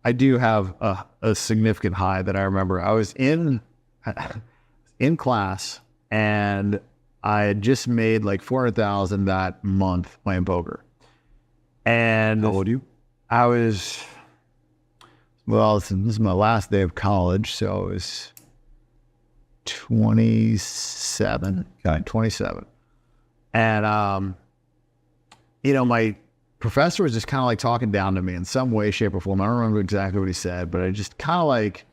I do have a significant high that I remember. I was in class, and I had just made like $400,000 that month playing poker. And how old are you? I was, well, this is my last day of college, so it was 27. Okay. 27. And, you know, my professor was just kind of like talking down to me in some way, shape, or form. I don't remember exactly what he said, but I just kind of like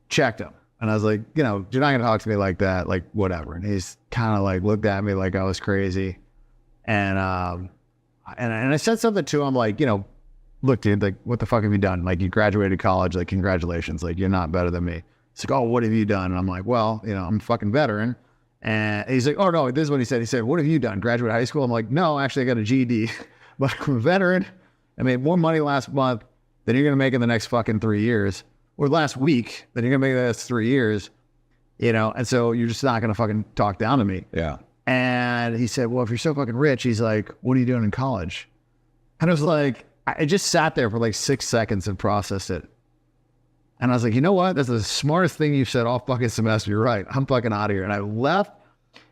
checked him. And I was like, you know, you're not going to talk to me like that, like whatever. And he's kind of like looked at me like I was crazy. And I said something to him like, you know, look, dude, like, what the fuck have you done? Like, you graduated college, like, congratulations. Like, you're not better than me. He's like, oh, what have you done? And I'm like, well, you know, I'm a fucking veteran. And he's like, oh, no, this is what he said. He said, what have you done? Graduated high school? I'm like, no, actually, I got a GED. But I'm a veteran. I made more money last month than you're going to make in the next fucking 3 years. Or last week than you're going to make in the next 3 years. You know, and so you're just not going to fucking talk down to me. Yeah. And he said, well, if you're so fucking rich, he's like, what are you doing in college? And I was like, I just sat there for like 6 seconds and processed it. And I was like, you know what? That's the smartest thing you've said all fucking semester. You're right. I'm fucking out of here. And I left,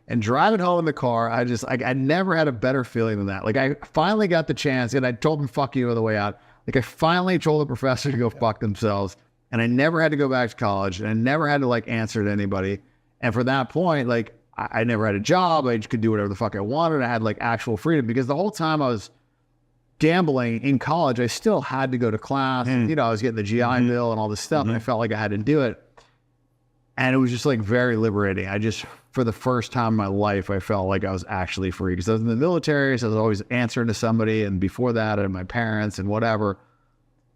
and driving home in the car, I just, like, I never had a better feeling than that. Like, I finally got the chance, and I told him, fuck you on the way out. Like, I finally told the professor to go fuck themselves. And I never had to go back to college, and I never had to like answer to anybody. And for that point, like, I never had a job. I just could do whatever the fuck I wanted. I had like actual freedom, because the whole time I was gambling in college, I still had to go to class. You know, I was getting the GI Bill and all this stuff, and I felt like I had to do it. And it was just like very liberating. I just, for the first time in my life, I felt like I was actually free, because I was in the military, so I was always answering to somebody, and before that, and my parents and whatever.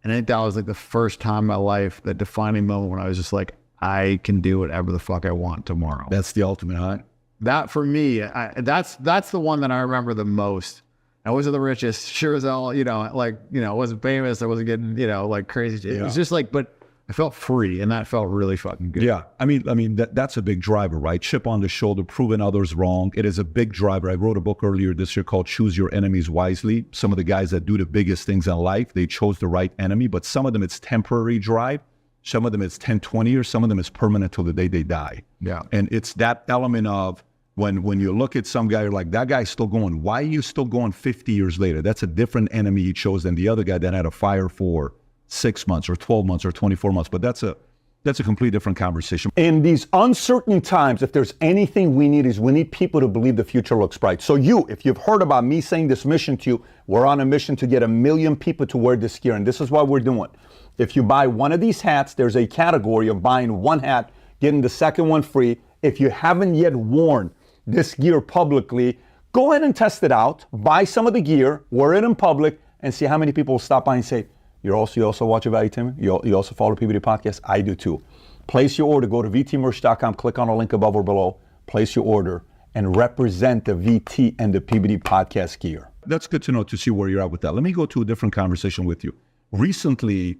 And I think that was like the first time in my life, that defining moment when I was just like, I can do whatever the fuck I want tomorrow. That's the ultimate high. That for me, that's the one that I remember the most. I wasn't the richest, sure as hell, you know, like, you know, I wasn't famous. I wasn't getting, you know, like crazy. It was just like, but I felt free, and that felt really fucking good. Yeah. I mean, that's a big driver, right? Chip on the shoulder, proving others wrong. It is a big driver. I wrote a book earlier this year called Choose Your Enemies Wisely. Some of the guys that do the biggest things in life, they chose the right enemy, but some of them it's temporary drive. Some of them it's 10, 20 years. Some of them it's permanent till the day they die. Yeah. And it's that element of when you look at some guy, you're like, that guy's still going. Why are you still going 50 years later? That's a different enemy he chose than the other guy that had a fire for 6 months or 12 months or 24 months. But that's a completely different conversation. In these uncertain times, if there's anything we need, is we need people to believe the future looks bright. So if you've heard about me saying this mission to you, we're on a mission to get 1 million people to wear this gear. And this is what we're doing. If you buy one of these hats, there's a category of buying one hat, getting the second one free. If you haven't yet worn this gear publicly, go ahead and test it out. Buy some of the gear, wear it in public, and see how many people will stop by and say, you also watch a Value Tim? You also follow PBD Podcast? I do too. Place your order. Go to vtmerch.com, click on the link above or below, place your order, and represent the VT and the PBD Podcast gear. That's good to know, to see where you're at with that. Let me go to a different conversation with you. Recently,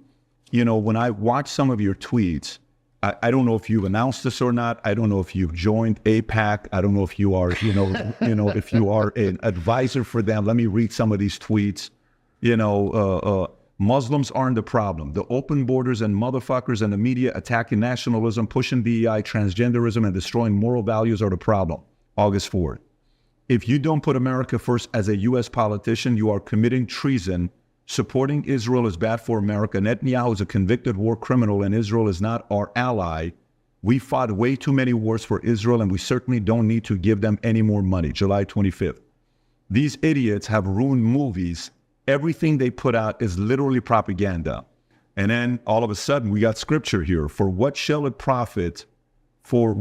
you know, when I watched some of your tweets, I don't know if you've announced this or not. I don't know if you've joined APAC. I don't know if you are, if you are an advisor for them. Let me read some of these tweets. Muslims aren't the problem. The open borders and motherfuckers and the media attacking nationalism, pushing DEI, transgenderism, and destroying moral values are the problem. August 4th. If you don't put America first as a U.S. politician, you are committing treason. Supporting Israel is bad for America. Netanyahu is a convicted war criminal, and Israel is not our ally. We fought way too many wars for Israel, and we certainly don't need to give them any more money. July 25th. These idiots have ruined movies. Everything they put out is literally propaganda. And then all of a sudden, we got scripture here. For what shall it profit a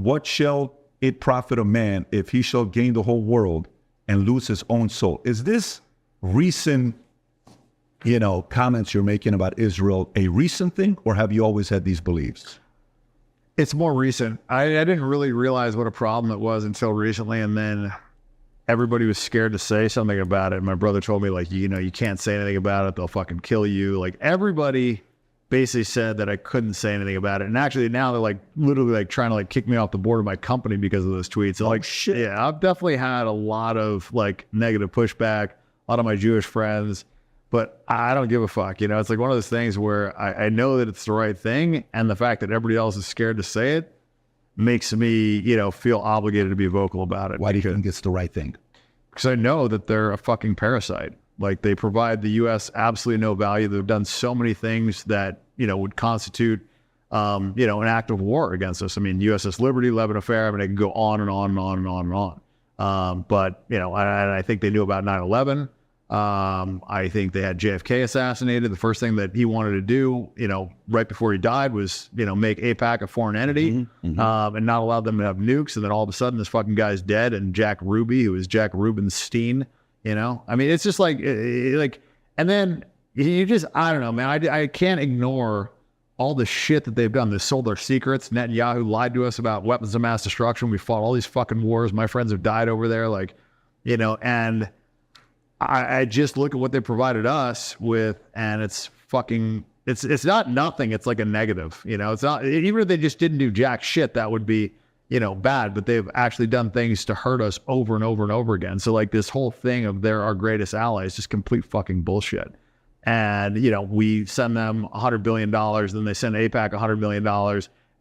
man if he shall gain the whole world and lose his own soul? Is this recent comments you're making about Israel a recent thing, or have you always had these beliefs? It's more recent. I didn't really realize what a problem it was until recently, and then everybody was scared to say something about it. My brother told me, like, you can't say anything about it. They'll fucking kill you. Like, everybody basically said that I couldn't say anything about it. And actually now they're like literally like trying to like kick me off the board of my company because of those tweets. And like, shit. Yeah, I've definitely had a lot of like negative pushback, a lot of my Jewish friends, but I don't give a fuck. You know, it's like one of those things where I know that it's the right thing. And the fact that everybody else is scared to say it makes me, you know, feel obligated to be vocal about it. Why do you think it's the right thing? Because I know that they're a fucking parasite. Like they provide the U.S. absolutely no value. They've done so many things that, you know, would constitute, you know, an act of war against us. I mean, USS Liberty, Lebanon Affair, I mean, I can go on and on and on and on and on. But, you know, I think they knew about 9/11. I think they had JFK assassinated. The first thing that he wanted to do, you know, right before he died was, you know, make AIPAC a foreign entity, and not allow them to have nukes. And then all of a sudden this fucking guy's dead. And Jack Ruby, who is Jack Rubenstein, you know, I mean, it's just like, and then you just, I don't know, man, I can't ignore all the shit that they've done. They sold our secrets. Netanyahu lied to us about weapons of mass destruction. We fought all these fucking wars. My friends have died over there. Like, you know, and I just look at what they provided us with, and it's fucking, it's not nothing. It's like a negative, you know, it's not, even if they just didn't do jack shit, that would be, you know, bad, but they've actually done things to hurt us over and over and over again. So like this whole thing of they're our greatest allies, just complete fucking bullshit. And, you know, we send them $100 billion, then they send AIPAC $100 million,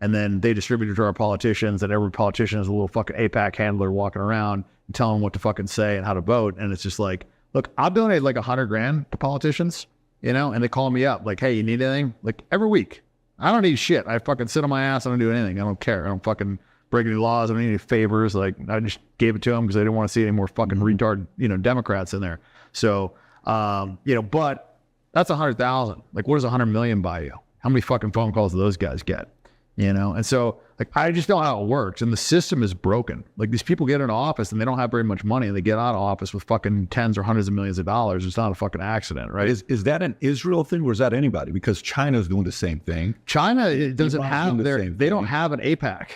and then they distribute it to our politicians, and every politician is a little fucking AIPAC handler walking around and telling them what to fucking say and how to vote. And it's just like, look, I'll donate like $100,000 to politicians, you know, and they call me up like, hey, you need anything? Like every week. I don't need shit. I fucking sit on my ass. I don't do anything. I don't care. I don't fucking break any laws. I don't need any favors. Like I just gave it to them because I didn't want to see any more fucking retard, you know, Democrats in there. So, you know, but that's 100,000. Like what does 100 million buy you? How many fucking phone calls do those guys get? You know? And so like, I just know how it works. And the system is broken. Like these people get into office and they don't have very much money, and they get out of office with fucking tens or hundreds of millions of dollars. It's not a fucking accident, right? Is that an Israel thing, or is that anybody? Because China's doing the same thing. China doesn't have they don't have an AIPAC.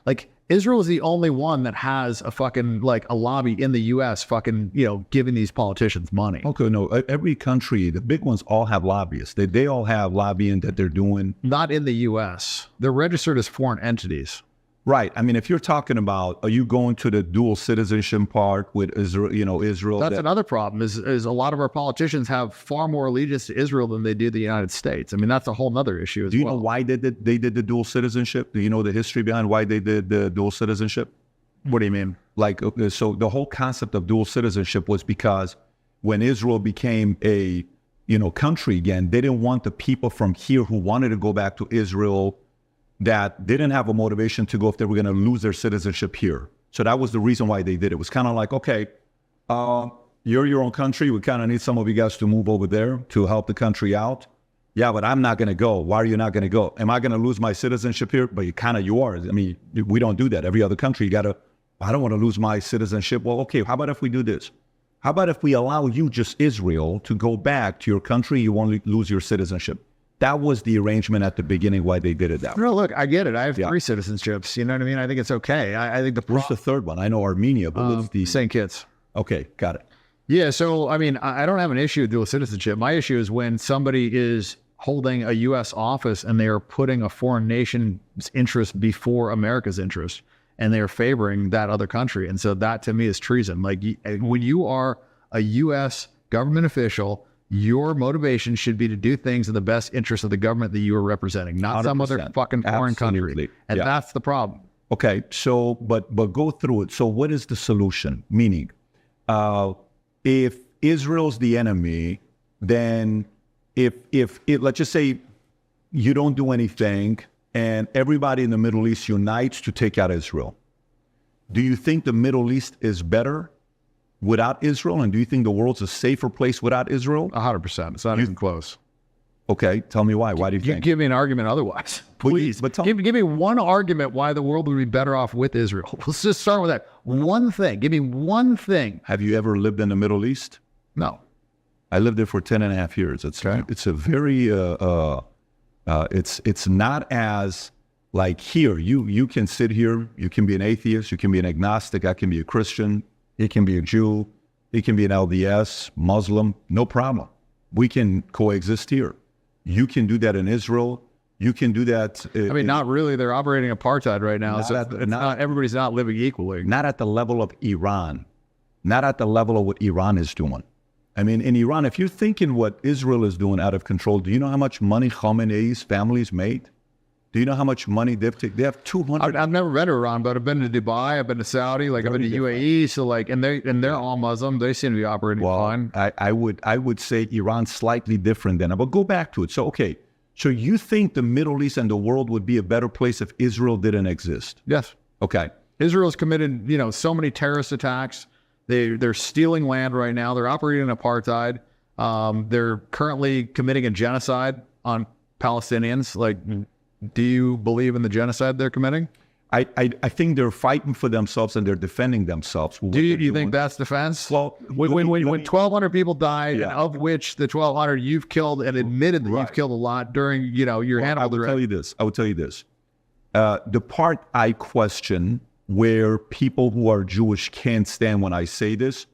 Like Israel is the only one that has a fucking like a lobby in the U.S. fucking, you know, giving these politicians money. Okay, no, every country, the big ones all have lobbyists. They all have lobbying that they're doing. Not in the U.S. They're registered as foreign entities. Right. I mean, if you're talking about, are you going to the dual citizenship part with Israel, you know, Israel? That's another problem is a lot of our politicians have far more allegiance to Israel than they do the United States. I mean, that's a whole nother issue as well. Do you know why they did the dual citizenship? Do you know the history behind why they did the dual citizenship? What do you mean? Like, so the whole concept of dual citizenship was because when Israel became a, you know, country again, they didn't want the people from here who wanted to go back to Israel that didn't have a motivation to go if they were going to lose their citizenship here. So that was the reason why they did it. It was kind of like, okay, you're your own country. We kind of need some of you guys to move over there to help the country out. Yeah, but I'm not going to go. Why are you not going to go? Am I going to lose my citizenship here? But you are. I mean, we don't do that. Every other country, you got to, I don't want to lose my citizenship. Well, okay, how about if we do this? How about if we allow you, just Israel, to go back to your country, you won't lose your citizenship? That was the arrangement at the beginning why they did it that way. No, look, I get it. I have 3 citizenships. You know what I mean? I think it's okay. I think what's the third one? I know Armenia, but what's the St. Kitts. Okay, got it. Yeah, so I mean, I don't have an issue with dual citizenship. My issue is when somebody is holding a U.S. office and they are putting a foreign nation's interest before America's interest, and they are favoring that other country. And so that to me is treason. Like when you are a U.S. government official, your motivation should be to do things in the best interest of the government that you are representing, not 100%. Some other fucking foreign country. And that's the problem. Okay, so, but go through it. So what is the solution? Meaning, if Israel's the enemy, then if let's just say you don't do anything and everybody in the Middle East unites to take out Israel, do you think the Middle East is better without Israel? And do you think the world's a safer place without Israel? 100%. It's not even close. Okay, tell me why. Why do you think? Give me an argument otherwise. Please. But give me one argument why the world would be better off with Israel. Let's just start with that. One thing. Give me one thing. Have you ever lived in the Middle East? No. I lived there for 10.5 years. It's a very, it's not as like here. You can sit here, you can be an atheist, you can be an agnostic, I can be a Christian, it can be a Jew, it can be an LDS, Muslim, no problem. We can coexist here. You can do that in Israel. You can do that. I mean, not really. They're operating apartheid right now. So everybody's not living equally. Not at the level of Iran. Not at the level of what Iran is doing. I mean, in Iran, if you're thinking what Israel is doing out of control, do you know how much money Khamenei's families made? Do you know how much money they've taken? They have 200. I've never been to Iran, but I've been to Dubai. I've been to Saudi. Like I've been to UAE. So like, and they're all Muslim. They seem to be operating fine. I would say Iran's slightly different than. But go back to it. So okay, so you think the Middle East and the world would be a better place if Israel didn't exist? Yes. Okay. Israel's committed, so many terrorist attacks. They're stealing land right now. They're operating in apartheid. They're currently committing a genocide on Palestinians. Like, do you believe in the genocide they're committing? I think they're fighting for themselves and they're defending themselves. Do you think that's defense? Well, when 1,200 people died, and of which the 1,200 you've killed and admitted that you've killed a lot during, your handle. I will tell you this. The part I question where people who are Jewish can't stand when I say this,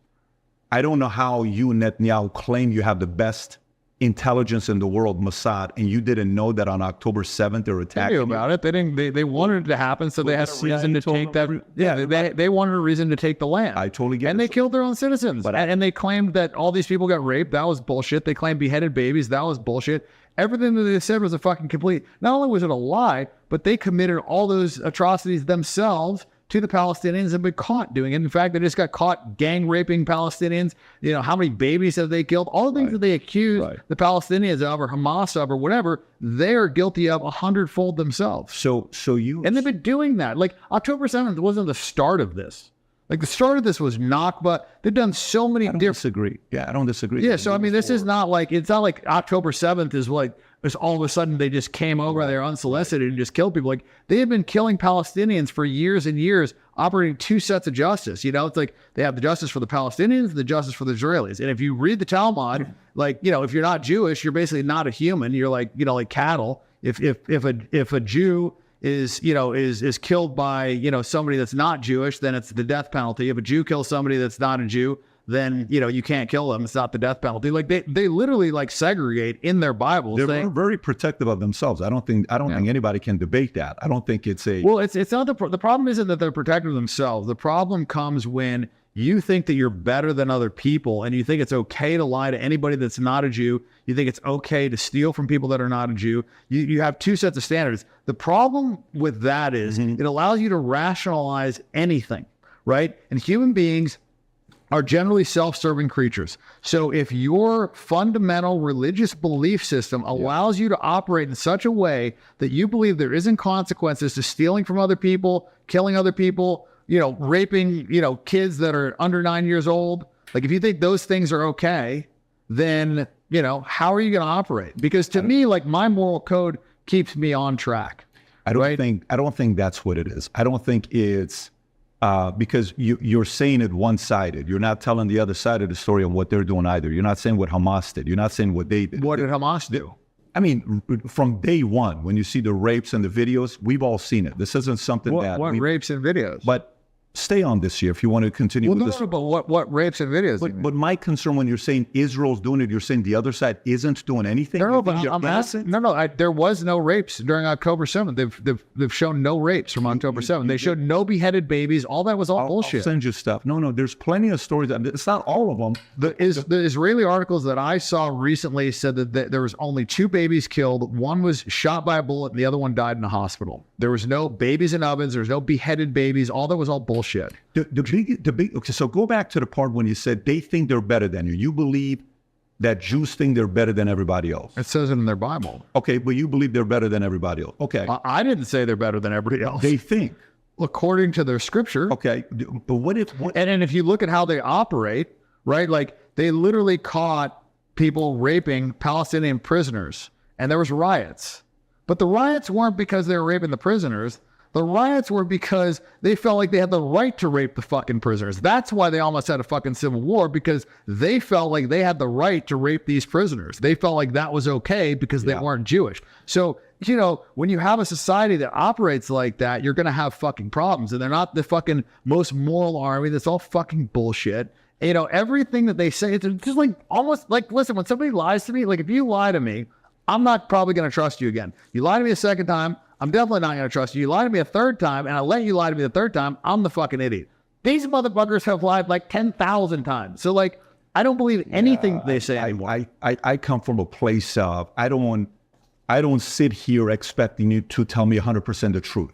I don't know how you, Netanyahu, claim you have the best intelligence in the world, Mossad, and you didn't know that on October 7th they're attacking. They knew about it. They didn't. They wanted it to happen, so they had a reason to take that. They wanted a reason to take the land. I totally get it. And they killed their own citizens. And they claimed that all these people got raped. That was bullshit. They claimed beheaded babies. That was bullshit. Everything that they said was a fucking complete. Not only was it a lie, but they committed all those atrocities themselves to the Palestinians and been caught doing it. In fact, they just got caught gang raping Palestinians. How many babies have they killed? All the things that they accuse the Palestinians of or Hamas of or whatever, they're guilty of 100-fold themselves. And they've been doing that. Like October 7th wasn't the start of this. Like the start of this was Nakba. They've done so many different. Disagree. Yeah, I don't disagree. Yeah, so I mean, this is not like, it's not like October 7th is like, it's all of a sudden they just came over there unsolicited and just killed people. Like they have been killing Palestinians for years and years, operating two sets of justice. It's like they have the justice for the Palestinians and the justice for the Israelis. And if you read the Talmud, like, if you're not Jewish, you're basically not a human. You're like, like cattle. If a Jew is killed by, somebody that's not Jewish, then it's the death penalty. If a Jew kills somebody that's not a Jew, then, you can't kill them. It's not the death penalty. Like they literally like segregate in their Bible. They're very protective of themselves. I don't think anybody can debate that. I don't think it's well, it's not the problem isn't that they're protective of themselves. The problem comes when you think that you're better than other people and you think it's okay to lie to anybody that's not a Jew. You think it's okay to steal from people that are not a Jew. You have two sets of standards. The problem with that is it allows you to rationalize anything, right? And human beings are generally self-serving creatures. So if your fundamental religious belief system allows you to operate in such a way that you believe there isn't consequences to stealing from other people, killing other people, raping, kids that are under 9 years old, like if you think those things are okay, then, how are you going to operate? Because to me, like my moral code keeps me on track. I don't think that's what it is. I don't think it's because you're saying it one-sided. You're not telling the other side of the story on what they're doing either. You're not saying what Hamas did. You're not saying what they did. What did Hamas do? I mean, from day one, when you see the rapes and the videos, we've all seen it. This isn't something what rapes and videos? But stay on this here if you want to continue with this. But what rapes and videos? But my concern when you're saying Israel's doing it, you're saying the other side isn't doing anything. No, but I'm asking. No. There was no rapes during October 7th. They've shown no rapes from October 7th. They showed no beheaded babies. All that was bullshit. I'll send you stuff. No. There's plenty of stories. It's not all of them. The Israeli articles that I saw recently said that there was only 2 babies killed. One was shot by a bullet, and the other one died in a hospital. There was no babies in ovens. There was no beheaded babies. All that was all bullshit. The big. Okay, so go back to the part when you said they think they're better than you. You believe that Jews think they're better than everybody else. It says it in their Bible. Okay, but you believe they're better than everybody else. Okay. I didn't say they're better than everybody else. They think. According to their scripture. Okay, but what if... And if you look at how they operate, right, like they literally caught people raping Palestinian prisoners, and there was riots. But the riots weren't because they were raping the prisoners. The riots were because they felt like they had the right to rape the fucking prisoners. That's why they almost had a fucking civil war, because they felt like they had the right to rape these prisoners. They felt like that was okay because they weren't Jewish. So, when you have a society that operates like that, you're going to have fucking problems. And they're not the fucking most moral army. That's all fucking bullshit. Everything that they say, it's just like almost like, listen, when somebody lies to me, like if you lie to me, I'm not probably going to trust you again. You lie to me a second time, I'm definitely not going to trust you. You lie to me a third time, and I let you lie to me the third time, I'm the fucking idiot. These motherfuckers have lied like 10,000 times. So like, I don't believe anything they say anymore. I come from a place of, I don't sit here expecting you to tell me 100% the truth.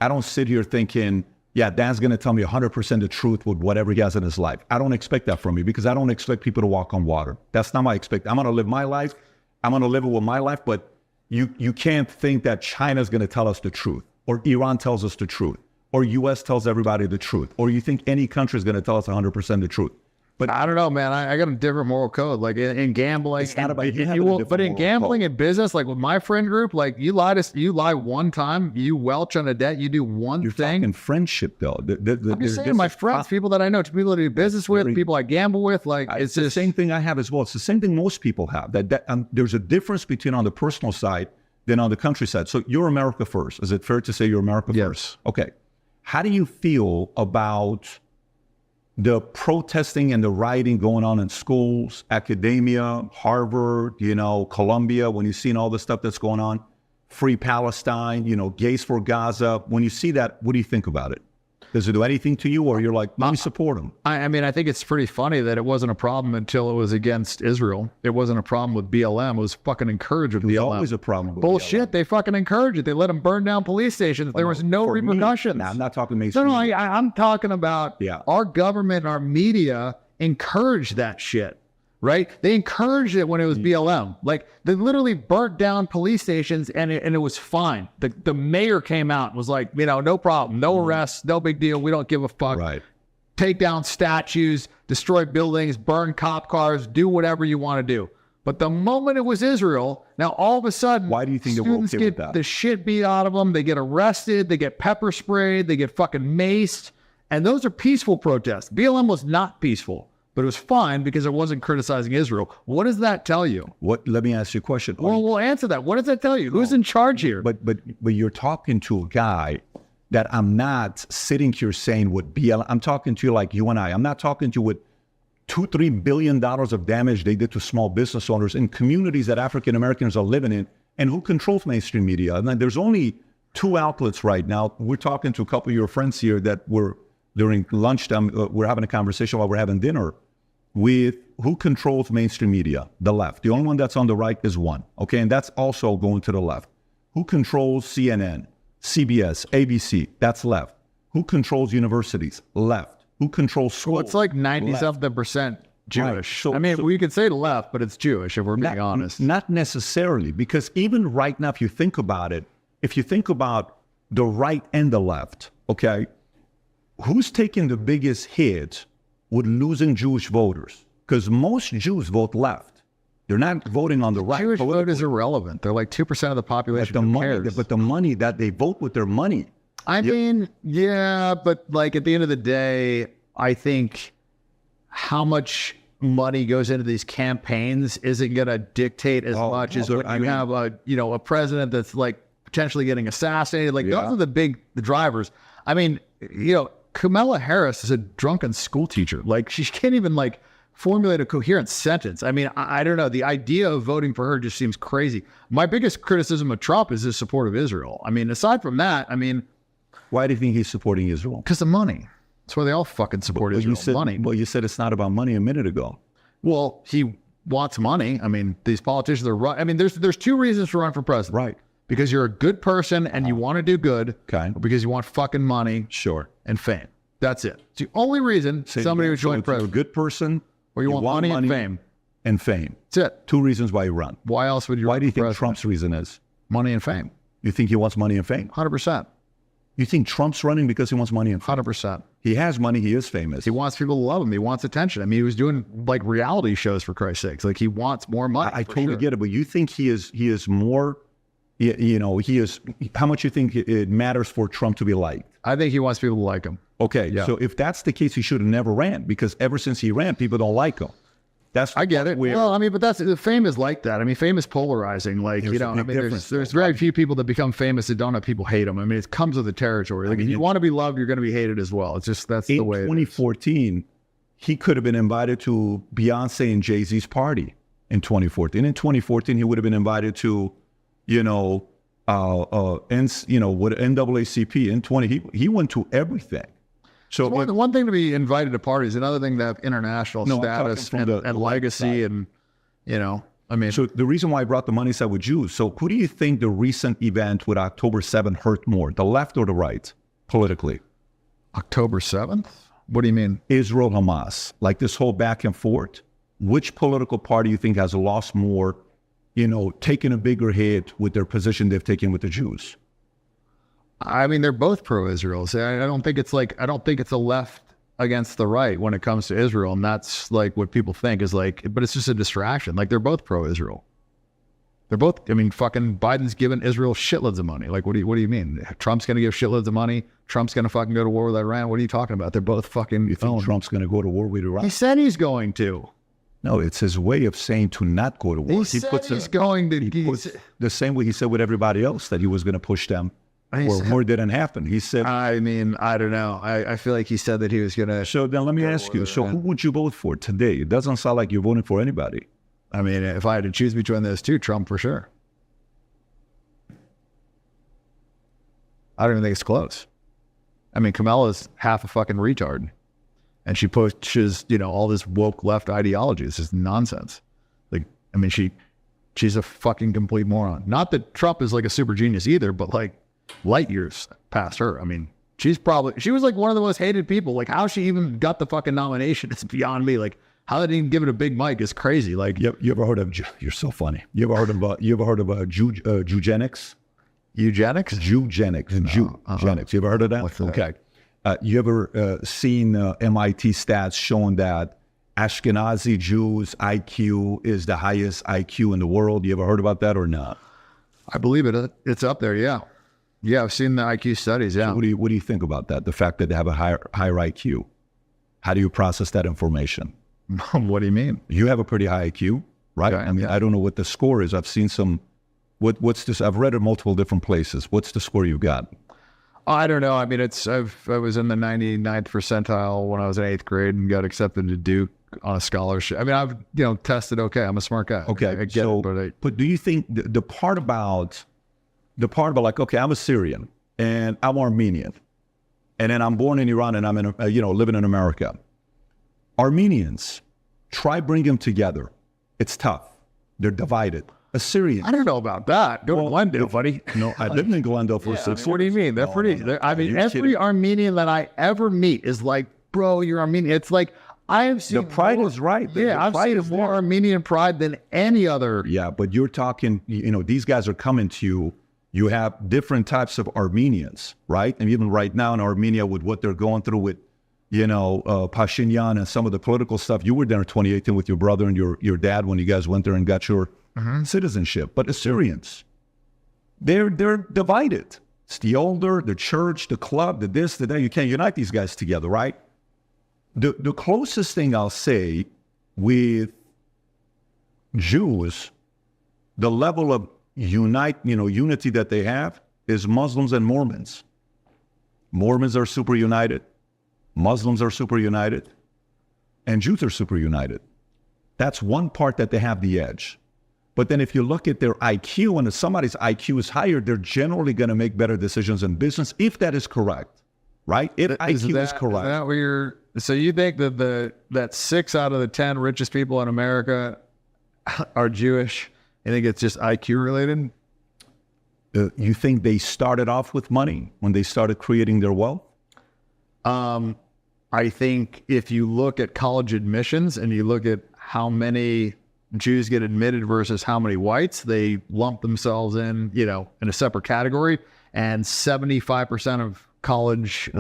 I don't sit here thinking, yeah, Dan's going to tell me 100% the truth with whatever he has in his life. I don't expect that from you because I don't expect people to walk on water. That's not my expectation. I'm going to live my life. I'm going to live it with my life, but you can't think that China's going to tell us the truth, or Iran tells us the truth, or U.S. tells everybody the truth, or you think any country is going to tell us 100% the truth. But I don't know, man. I got a different moral code. Like in gambling, It's not about but in gambling and business, like with my friend group, like you lie one time, you welch on a debt, you do one You're thing. talking friendship, though. I'm just saying, my friends, people that I know, people that I do business with, people I gamble with, like it's the same thing I have as well. It's the same thing most people have. There's a difference between on the personal side than on the countryside. So you're America first. Is it fair to say you're America first? Okay. How do you feel about the protesting and the rioting going on in schools, academia, Harvard, Columbia, when you've seen all the stuff that's going on, Free Palestine, Gays for Gaza, when you see that, what do you think about it? Does it do anything to you, or you're like, let me support them? I mean, I think it's pretty funny that it wasn't a problem until it was against Israel. It wasn't a problem with BLM. It was fucking encouraged with BLM. It was always a problem with Bullshit. BLM. They fucking encouraged it. They let them burn down police stations. There was no repercussions. I'm not talking mainstream. No, I'm talking about our government, our media encouraged that shit, right? They encouraged it when it was BLM. Like, they literally burnt down police stations and it was fine. The mayor came out and was like, no problem, no arrests, no big deal. We don't give a fuck. Right. Take down statues, destroy buildings, burn cop cars, do whatever you want to do. But the moment it was Israel, now all of a sudden, why do you think students they were okay with get that? the shit beat out of them? They get arrested, they get pepper sprayed, they get fucking maced. And those are peaceful protests. BLM was not peaceful, but it was fine because it wasn't criticizing Israel. What does that tell you? Let me ask you a question. Well, we'll answer that. What does that tell you? Who's in charge here? But you're talking to a guy that I'm not sitting here saying with BLM. I'm talking to you like you and I. I'm not talking to you with $2-3 billion of damage they did to small business owners in communities that African Americans are living in, and who controls mainstream media. And there's only two outlets right now. We're talking to a couple of your friends here that were during lunchtime. We're having a conversation while we're having dinner with who controls mainstream media, the left. The only one that's on the right is one, okay? And that's also going to the left. Who controls CNN, CBS, ABC? That's left. Who controls universities? Left. Who controls schools? Well, it's like 90-something% Jewish. Right. I mean, we could say left, but it's Jewish if we're being honest. Not necessarily, because even right now, if you think about it, if you think about the right and the left, okay, who's taking the biggest hit with losing Jewish voters? Because most Jews vote left. They're not voting on the right. Jewish vote is irrelevant. They're like 2% of the population. But the money that they vote with their money. I mean, yeah, but like at the end of the day, I think how much money goes into these campaigns isn't going to dictate as much as when you have a president that's like potentially getting assassinated. Like those are the drivers. I mean, Kamala Harris is a drunken school teacher. Like she can't even like formulate a coherent sentence. I mean, I don't know. The idea of voting for her just seems crazy. My biggest criticism of Trump is his support of Israel. I mean, aside from that, I mean, why do you think he's supporting Israel? because of money. That's why they all fucking support Israel. Money. Well, you said it's not about money a minute ago. Well, he wants money. I mean, these politicians are right. I mean, there's two reasons to run for president. Right. Because you're a good person and you want to do good. Okay. Or because you want fucking money. Sure. And fame. That's it. It's the only reason somebody would join president. You're a good person. Or you want money and fame. And fame. That's it. Two reasons why you run. Why else would you Why run do you for think president? Trump's reason is? Money and fame. You think he wants money and fame? 100%. You think Trump's running because he wants money and fame? 100%. He has money. He is famous. He wants people to love him. He wants attention. I mean, he was doing like reality shows for Christ's sakes. Like he wants more money. I totally get it. But you think he is more, he is, how much you think it matters for Trump to be liked? I think he wants people to like him. Okay. Yeah. So if that's the case, he should have never ran, because ever since he ran, people don't like him. I get it. Well, I mean, but the fame is like that. I mean, fame is polarizing. Like, there's very few people that become famous that don't have people hate them. I mean, it comes with the territory. Like, if you want to be loved, you're going to be hated as well. It's just, that's the way it is. In 2014, he could have been invited to Beyonce and Jay-Z's party. in 2014. In 2014, he would have been invited to, what NAACP in 20. He went to everything. So one thing to be invited to parties, another thing to have international status and legacy, and So the reason why I brought the money side with Jews. So who do you think the recent event with October 7th hurt more, the left or the right, politically? October 7th? What do you mean? Israel, Hamas, like this whole back and forth. Which political party you think has lost more, taken a bigger hit with their position they've taken with the Jews? I mean, they're both pro-Israel. So I don't think it's a left against the right when it comes to Israel. And that's like what people think is like, but it's just a distraction. Like they're both pro-Israel. They're both, fucking Biden's giving Israel shitloads of money. Like, what do you mean? Trump's going to give shitloads of money. Trump's going to fucking go to war with Iran. What are you talking about? They're both fucking. You think Trump's going to go to war with Iran? He said he's going to. No, it's his way of saying to not go to war. He said he's going to. The same way he said with everybody else that he was going to push them. War didn't happen. He said. I mean, I don't know. I feel like he said that he was going to. So then let me ask you. So who would you vote for today? It doesn't sound like you're voting for anybody. I mean, if I had to choose between those two, Trump for sure. I don't even think it's close. I mean, Kamala's half a fucking retard. And she pushes, all this woke left ideology. It's just nonsense. Like, I mean, she's a fucking complete moron. Not that Trump is like a super genius either, but like light years past her. I mean, she was like one of the most hated people. Like how she even got the fucking nomination is beyond me. Like how they didn't give it a big mic is crazy. Like you ever heard of, you're so funny. You ever heard of eugenics? Eugenics? Eugenics. Eugenics. You ever heard of that? What's that? Okay. You ever seen MIT stats showing that Ashkenazi Jews' IQ is the highest IQ in the world? You ever heard about that or not? I believe it. It's up there. Yeah. Yeah. I've seen the IQ studies. Yeah. So what do you think about that? The fact that they have a higher IQ. How do you process that information? What do you mean? You have a pretty high IQ, right? Okay, I mean, I don't know what the score is. I've seen some. What's this? I've read it multiple different places. What's the score you've got? I don't know. I mean, I was in the 99th percentile when I was in 8th grade and got accepted to Duke on a scholarship. I mean, I've tested okay. I'm a smart guy. Okay, I get it, but do you think the part about like, okay, I'm a Syrian and I'm Armenian, and then I'm born in Iran and I'm in living in America. Armenians, try bring them together. It's tough. They're divided. Assyrian. I don't know about that. Go to Glendale, buddy. No, I lived in Glendale for 6 years. What do you mean? They're pretty. Every Armenian that I ever meet is like, bro, you're Armenian. It's like I have seen the pride is right. Yeah, I've seen more Armenian pride than any other. Yeah, but you're talking. These guys are coming to you. You have different types of Armenians, right? And even right now in Armenia, with what they're going through with, Pashinyan and some of the political stuff. You were there in 2018 with your brother and your dad when you guys went there and got your citizenship. But Assyrians, they're divided. It's the older, the church, the club, the this, the that. You can't unite these guys together, right? The closest thing I'll say with Jews, the level of unity that they have is Muslims and Mormons. Mormons are super united. Muslims are super united. And Jews are super united. That's one part that they have the edge. But then if you look at their IQ, and if somebody's IQ is higher, they're generally going to make better decisions in business, if that is correct, right? If IQ is correct. Is that where so you think that 6 out of the 10 richest people in America are Jewish? You think it's just IQ related? You think they started off with money when they started creating their wealth? I think if you look at college admissions and you look at how many Jews get admitted versus how many whites, they lump themselves in, in a separate category. And 75% of college,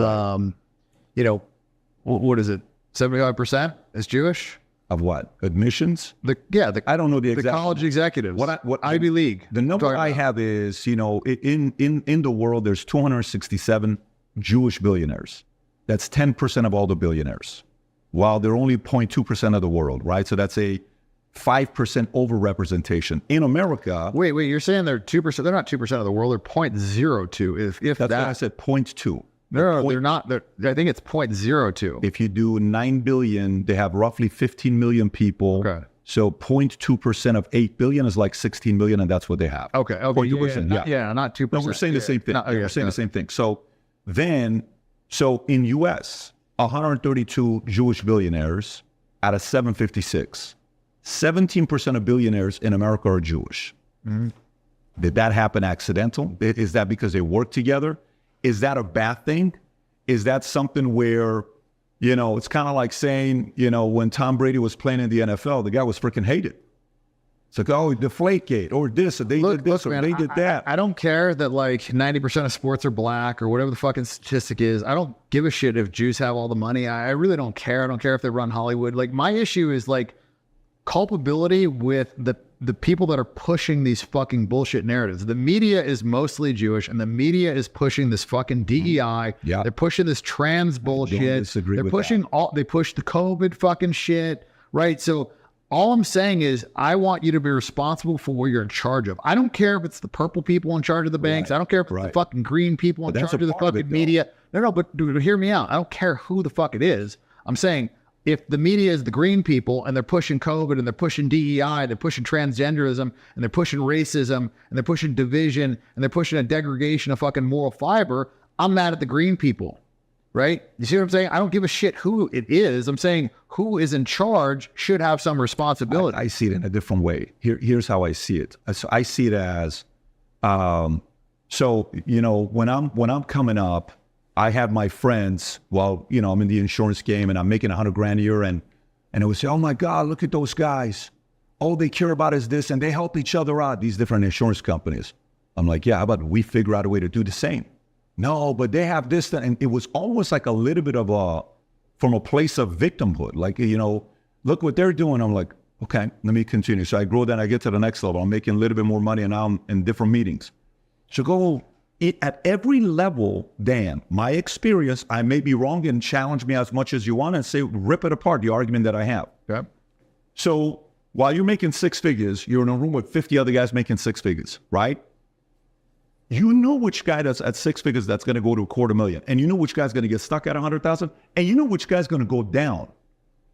what is it? 75% is Jewish. Of what? Admissions? I don't know the exact college executives. What Ivy League? The number I have is, in the world, there's 267 Jewish billionaires. That's 10% of all the billionaires, while they're only 0.2% of the world, right? So that's a 5% overrepresentation. In America... Wait, you're saying they're 2%? They're not 2% of the world, they're 0.02. If that's why I said 0.2. No, they're not. I think it's 0.02. If you do 9 billion, they have roughly 15 million people. Okay. So 0.2% of 8 billion is like 16 million, and that's what they have. Okay. 0.2%, Not 2%. No, we're saying the same thing. No, We're saying the same thing. So in U.S., 132 Jewish billionaires out of 756. 17% of billionaires in America are Jewish. Mm-hmm. Did that happen accidental? Is that because they work together? Is that a bad thing? Is that something where, it's kind of like saying, when Tom Brady was playing in the NFL, the guy was freaking hated. It's like, oh, Deflategate, or this, or they did this, or they did that. I don't care that like 90% of sports are black or whatever the fucking statistic is. I don't give a shit if Jews have all the money. I really don't care. I don't care if they run Hollywood. Like, my issue is like culpability with the people that are pushing these fucking bullshit narratives. The media is mostly Jewish, and the media is pushing this fucking DEI. Yeah. They're pushing this trans bullshit. They're pushing they push the COVID fucking shit, right? So all I'm saying is I want you to be responsible for what you're in charge of. I don't care if it's the purple people in charge of the banks. I don't care if it's the fucking green people in charge of the fucking media. No, but dude, hear me out. I don't care who the fuck it is. I'm saying if the media is the green people and they're pushing COVID and they're pushing DEI, they're pushing transgenderism and they're pushing racism and they're pushing division and they're pushing a degradation of fucking moral fiber, I'm mad at the green people, right? You see what I'm saying? I don't give a shit who it is. I'm saying who is in charge should have some responsibility. I see it in a different way. Here's how I see it. So I see it as, when I'm coming up, I have my friends, I'm in the insurance game and I'm making $100,000 a year, and they would say, oh my God, look at those guys. All they care about is this, and they help each other out, these different insurance companies. I'm like, yeah, how about we figure out a way to do the same? No, but they have this, and it was almost like a little bit of from a place of victimhood. Like, look what they're doing. I'm like, okay, let me continue. So I grow, then I get to the next level. I'm making a little bit more money, and now I'm in different meetings. So at every level, Dan, my experience, I may be wrong, and challenge me as much as you want and say, rip it apart, the argument that I have. Okay. So while you're making six figures, you're in a room with 50 other guys making six figures, right? You know which guy that's at six figures that's going to go to $250,000, and you know which guy's going to get stuck at 100,000, and you know which guy's going to go down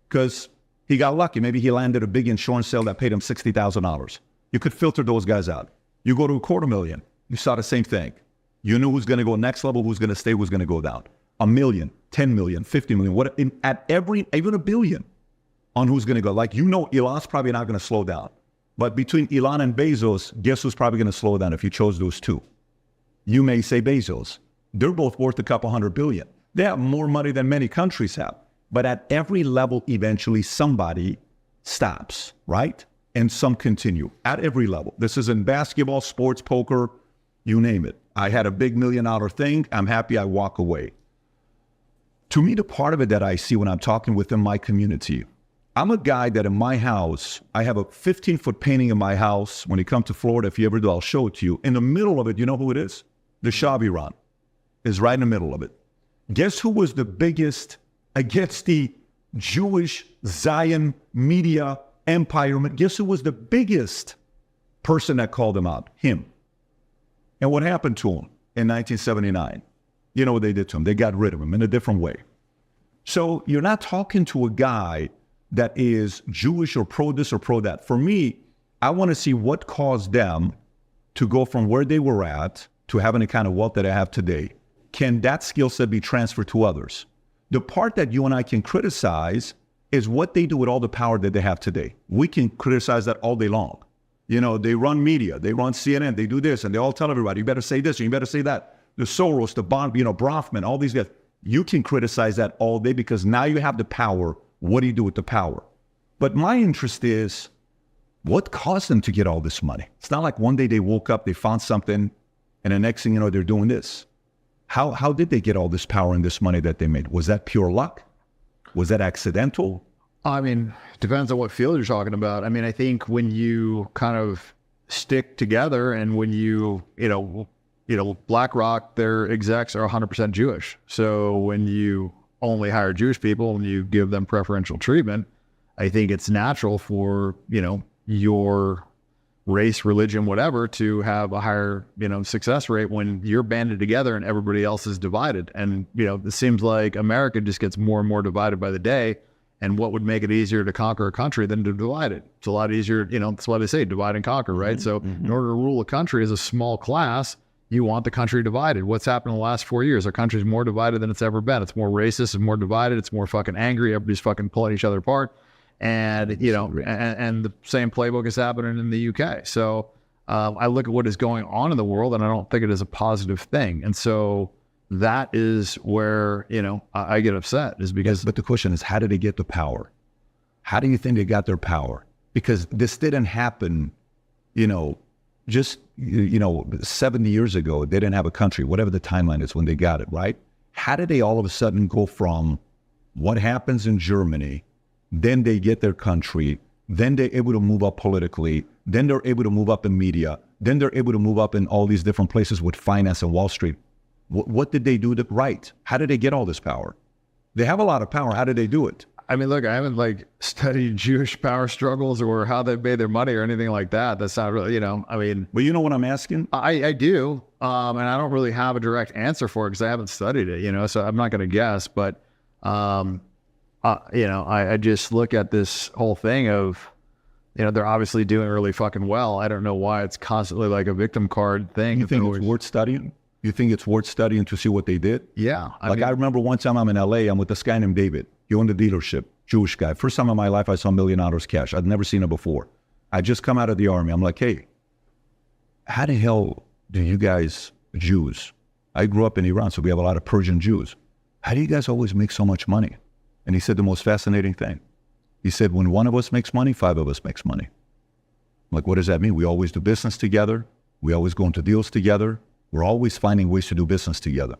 because he got lucky. Maybe he landed a big insurance sale that paid him $60,000. You could filter those guys out. You go to $250,000, you saw the same thing. You know who's going to go next level, who's going to stay, who's going to go down. $1 million, 10 million, 50 million, at every, even $1 billion on who's going to go. Like, Elon's probably not going to slow down. But between Elon and Bezos, guess who's probably going to slow down if you chose those two? You may say Bezos. They're both worth a couple $100 billion. They have more money than many countries have. But at every level, eventually somebody stops, right? And some continue at every level. This is in basketball, sports, poker, you name it. I had a big $1 million thing. I'm happy I walk away. To me, the part of it that I see when I'm talking within my community, I'm a guy that in my house, I have a 15-foot painting in my house. When you come to Florida, if you ever do, I'll show it to you. In the middle of it, you know who it is? The Shaviran is right in the middle of it. Guess who was the biggest against the Jewish Zion media empire? Guess who was the biggest person that called him out? Him. And what happened to him in 1979? You know what they did to him? They got rid of him in a different way. So you're not talking to a guy that is Jewish or pro this or pro that. For me, I want to see what caused them to go from where they were at to having the kind of wealth that I have today. Can that skill set be transferred to others? The part that you and I can criticize is what they do with all the power that they have today. We can criticize that all day long. They run media, they run CNN, they do this, and they all tell everybody, you better say this, and you better say that. The Soros, the Bond, Bronfman, all these guys. You can criticize that all day because now you have the power. What do you do with the power? But my interest is, what caused them to get all this money? It's not like one day they woke up, they found something, and the next thing you know, they're doing this. How did they get all this power and this money that they made? Was that pure luck? Was that accidental? I mean, depends on what field you're talking about. I mean, I think when you kind of stick together and when BlackRock, their execs are 100% Jewish. So when you only hire Jewish people and you give them preferential treatment, I think it's natural for, your race, religion, whatever, to have a higher, success rate when you're banded together and everybody else is divided. And, it seems like America just gets more and more divided by the day. And what would make it easier to conquer a country than to divide it? It's a lot easier, that's why they say divide and conquer, right? So in order to rule a country as a small class, you want the country divided. What's happened in the last 4 years? Our country's more divided than it's ever been. It's more racist, it's more divided, it's more fucking angry. Everybody's fucking pulling each other apart. And, and the same playbook is happening in the UK. So I look at what is going on in the world and I don't think it is a positive thing. And so that is where, I get upset is because. Yes, but the question is, how did they get the power? How do you think they got their power? Because this didn't happen, just, 70 years ago. They didn't have a country, whatever the timeline is when they got it, right? How did they all of a sudden go from what happens in Germany, then they get their country, then they're able to move up politically, then they're able to move up in media, then they're able to move up in all these different places with finance and Wall Street? What did they do right? How did they get all this power? They have a lot of power. How did they do it? I mean, look, I haven't studied Jewish power struggles or how they made their money or anything like that. That's not really, But you know what I'm asking? I do. And I don't really have a direct answer for it because I haven't studied it, so I'm not going to guess. But, I just look at this whole thing of, they're obviously doing really fucking well. I don't know why it's constantly like a victim card thing. You think it's worth studying? You think it's worth studying to see what they did? Yeah. I remember one time I'm in LA, I'm with this guy named David. He owned a dealership, Jewish guy. First time in my life I saw $1 million cash. I'd never seen it before. I just come out of the army. I'm like, hey, how the hell do you guys, Jews, I grew up in Iran, so we have a lot of Persian Jews. How do you guys always make so much money? And he said the most fascinating thing. He said, when one of us makes money, 5 of us makes money. I'm like, what does that mean? We always do business together. We always go into deals together. We're always finding ways to do business together.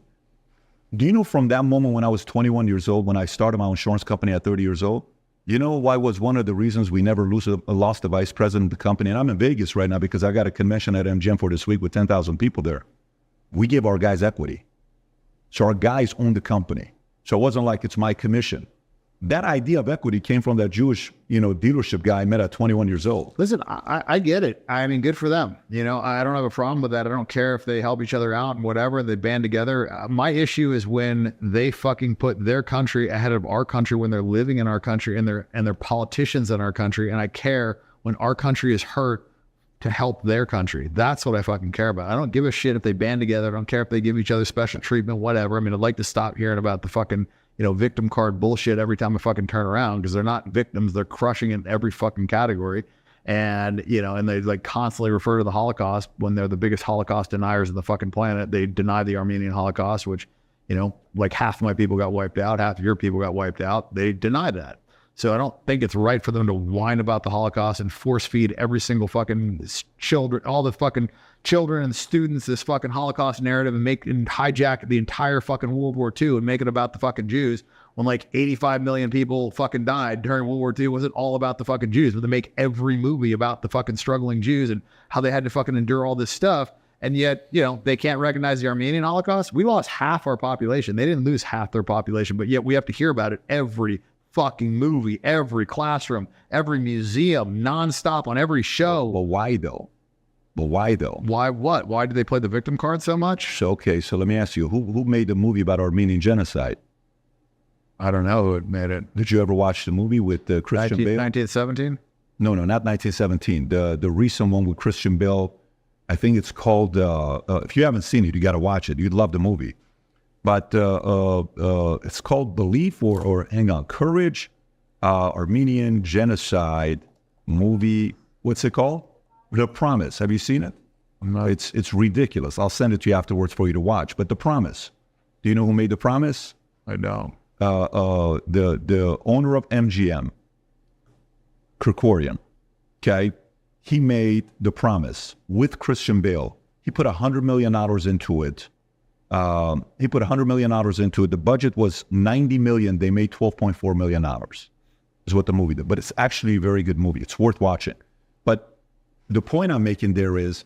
Do you know from that moment when I was 21 years old, when I started my insurance company at 30 years old, you know why was one of the reasons we never lost the vice president of the company? And I'm in Vegas right now because I got a convention at MGM for this week with 10,000 people there. We give our guys equity. So our guys own the company. So it wasn't like it's my commission. That idea of equity came from that Jewish, dealership guy I met at 21 years old. Listen, I get it. I mean, good for them. I don't have a problem with that. I don't care if they help each other out and whatever, they band together. My issue is when they fucking put their country ahead of our country, when they're living in our country and they're politicians in our country. And I care when our country is hurt to help their country. That's what I fucking care about. I don't give a shit if they band together. I don't care if they give each other special treatment, whatever. I mean, I'd like to stop hearing about the fucking victim card bullshit every time I fucking turn around, because they're not victims. They're crushing in every fucking category. And, and they constantly refer to the Holocaust when they're the biggest Holocaust deniers on the fucking planet. They deny the Armenian Holocaust, which, half of my people got wiped out, half of your people got wiped out. They deny that. So I don't think it's right for them to whine about the Holocaust and force feed every single fucking children, all the fucking children and students this fucking Holocaust narrative and hijack the entire fucking World War II and make it about the fucking Jews when 85 million people fucking died during World War II. Was it all about the fucking Jews? But they make every movie about the fucking struggling Jews and how they had to fucking endure all this stuff. And yet, they can't recognize the Armenian Holocaust. We lost half our population. They didn't lose half their population, but yet we have to hear about it every fucking movie, every classroom, every museum, nonstop on every show. But why though? Why what? Why do they play the victim card so much? So let me ask you, who made the movie about Armenian genocide? I don't know who made it. Did you ever watch the movie with Christian Bale? 1917? No, not 1917. The recent one with Christian Bale. I think it's called, if you haven't seen it, you got to watch it. You'd love the movie. But it's called Belief or hang on, Courage, Armenian Genocide movie. What's it called? The Promise. Have you seen it? No. It's ridiculous. I'll send it to you afterwards for you to watch. But The Promise. Do you know who made The Promise? I don't. The owner of MGM, Krikorian. Okay, he made The Promise with Christian Bale. He put $100 million into it. The budget was $90 million. They made $12.4 million. Is what the movie did. But it's actually a very good movie. It's worth watching. But the point I'm making there is,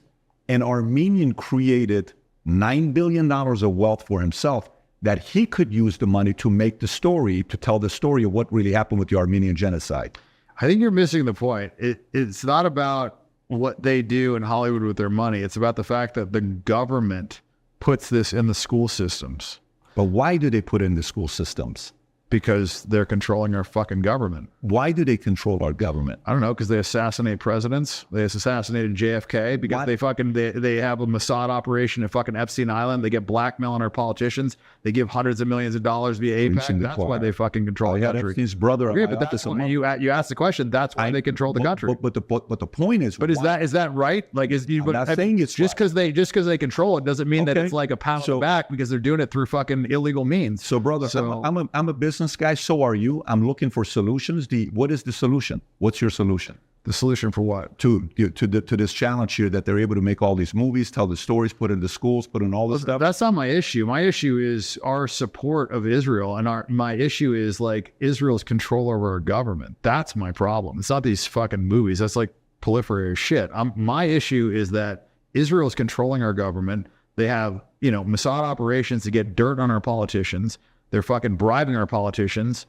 an Armenian created $9 billion of wealth for himself that he could use the money to make the story, to tell the story of what really happened with the Armenian genocide. I think you're missing the point. It's not about what they do in Hollywood with their money. It's about the fact that the government puts this in the school systems. But why do they put it in the school systems? Because they're controlling our fucking government. Why do they control our government? I don't know, because they assassinate presidents. They assassinated JFK because What? they have a Mossad operation at fucking Epstein Island. They get blackmail on our politicians. They give hundreds of millions of dollars via APAC. That's why they fucking control the country. Epstein's brother. Yeah, but that's when you asked the question. That's why they control the country. But the point is. But is that right? Like, I'm not saying it's just because they control it doesn't mean that it's like a pat on the back because they're doing it through fucking illegal means. So, brother, I'm a business guy. So are you. I'm looking for solutions. What is the solution? What's your solution? The solution for what? To this challenge here that they're able to make all these movies, tell the stories, put in the schools, put in all this stuff. That's not my issue. My issue is our support of Israel, and my issue is like Israel's control over our government. That's my problem. It's not these fucking movies. That's like proliferated shit. My issue is that Israel's controlling our government. They have, Mossad operations to get dirt on our politicians. They're fucking bribing our politicians.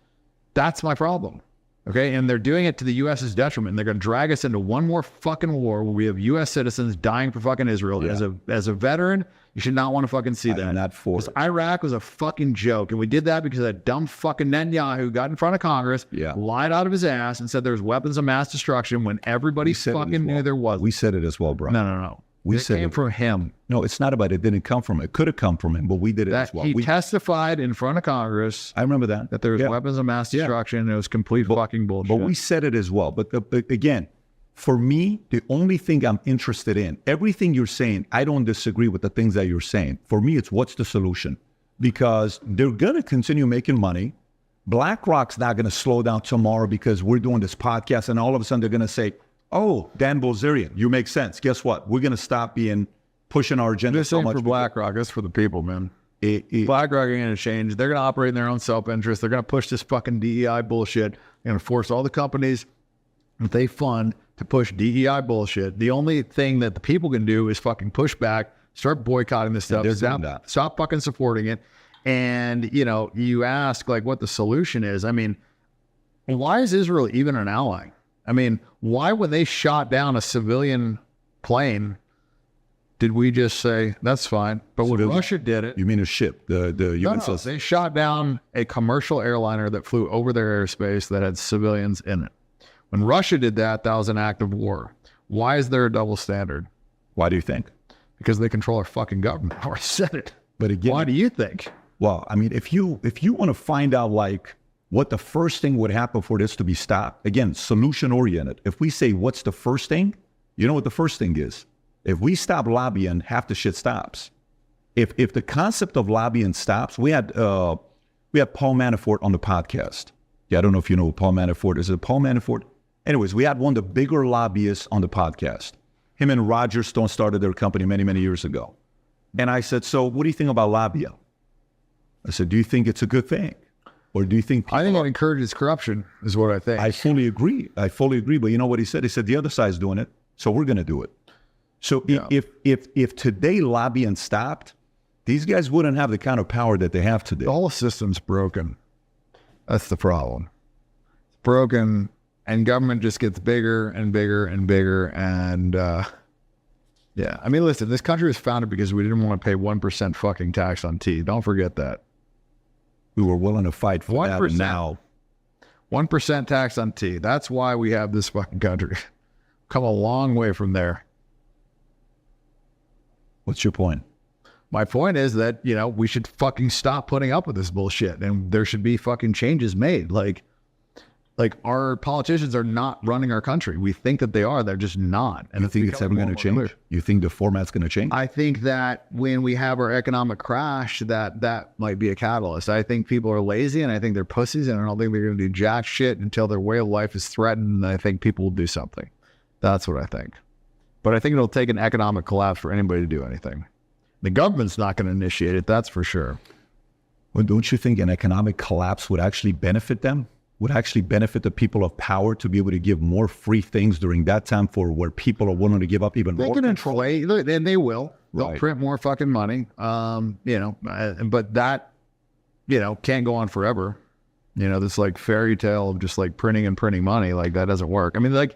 That's my problem. Okay. And they're doing it to the U.S.'s detriment. They're going to drag us into one more fucking war where we have U.S. citizens dying for fucking Israel. Yeah. As a veteran, you should not want to fucking see that. I'm not for it. Iraq was a fucking joke. And we did that because that dumb fucking Netanyahu got in front of Congress, lied out of his ass and said there's weapons of mass destruction when everybody fucking knew there was. We said it as well, bro. No. It came from him. No, it's not about it. Didn't come from it. Could have come from him, but we did it as well. He testified in front of Congress. I remember that there was weapons of mass destruction. And it was complete fucking bullshit. But we said it as well. But again, for me, the only thing I'm interested in, everything you're saying, I don't disagree with the things that you're saying. For me, it's what's the solution? Because they're gonna continue making money. BlackRock's not gonna slow down tomorrow because we're doing this podcast, and all of a sudden they're gonna say, "Oh, Dan Bilzerian, you make sense. Guess what? We're going to stop pushing our agenda this so ain't much." For BlackRock, it's for the people, man. BlackRock ain't going to change. They're going to operate in their own self-interest. They're going to push this fucking DEI bullshit. They're going to force all the companies that they fund to push DEI bullshit. The only thing that the people can do is fucking push back, start boycotting this stuff. Stop fucking supporting it. And, you ask like what the solution is. I mean, why is Israel even an ally? I mean, why when they shot down a civilian plane, did we just say, that's fine? But when Russia did it... You mean a ship, the USS? They shot down a commercial airliner that flew over their airspace that had civilians in it. When Russia did that, that was an act of war. Why is there a double standard? Why do you think? Because they control our fucking government. I already said it. But again... Why do you think? Well, I mean, if you want to find out, like, what the first thing would happen for this to be stopped. Again, solution-oriented. If we say, what's the first thing? You know what the first thing is? If we stop lobbying, half the shit stops. If the concept of lobbying stops, we had Paul Manafort on the podcast. Yeah, I don't know if you know who Paul Manafort is. Is it Paul Manafort? Anyways, we had one of the bigger lobbyists on the podcast. Him and Roger Stone started their company many, many years ago. And I said, so what do you think about lobbying? I said, do you think it's a good thing? Or do you think... I think it encourages corruption, is what I think. I fully agree. But you know what he said? He said, the other side's doing it, so we're going to do it. So if today lobbying stopped, these guys wouldn't have the kind of power that they have today. The whole system's broken. That's the problem. It's broken, and government just gets bigger and bigger and bigger. And yeah, I mean, listen, this country was founded because we didn't want to pay 1% fucking tax on tea. Don't forget that. We were willing to fight for 1%. That, and now 1% tax on tea. That's why we have this fucking country. Come a long way from there. What's your point? My point is that, we should fucking stop putting up with this bullshit, and there should be fucking changes made. Like our politicians are not running our country. We think that they are. They're just not. And you think it's ever going to change? You think the format's going to change? I think that when we have our economic crash, that might be a catalyst. I think people are lazy, and I think they're pussies, and I don't think they're going to do jack shit until their way of life is threatened, and I think people will do something. That's what I think. But I think it'll take an economic collapse for anybody to do anything. The government's not going to initiate it, that's for sure. Well, don't you think an economic collapse would actually benefit them? Would actually benefit the people of power to be able to give more free things during that time for where people are willing to give up even more? They can inflate, and they will. They'll print more fucking money, but that, can't go on forever. This like fairy tale of just like printing and printing money, like that doesn't work. I mean, like,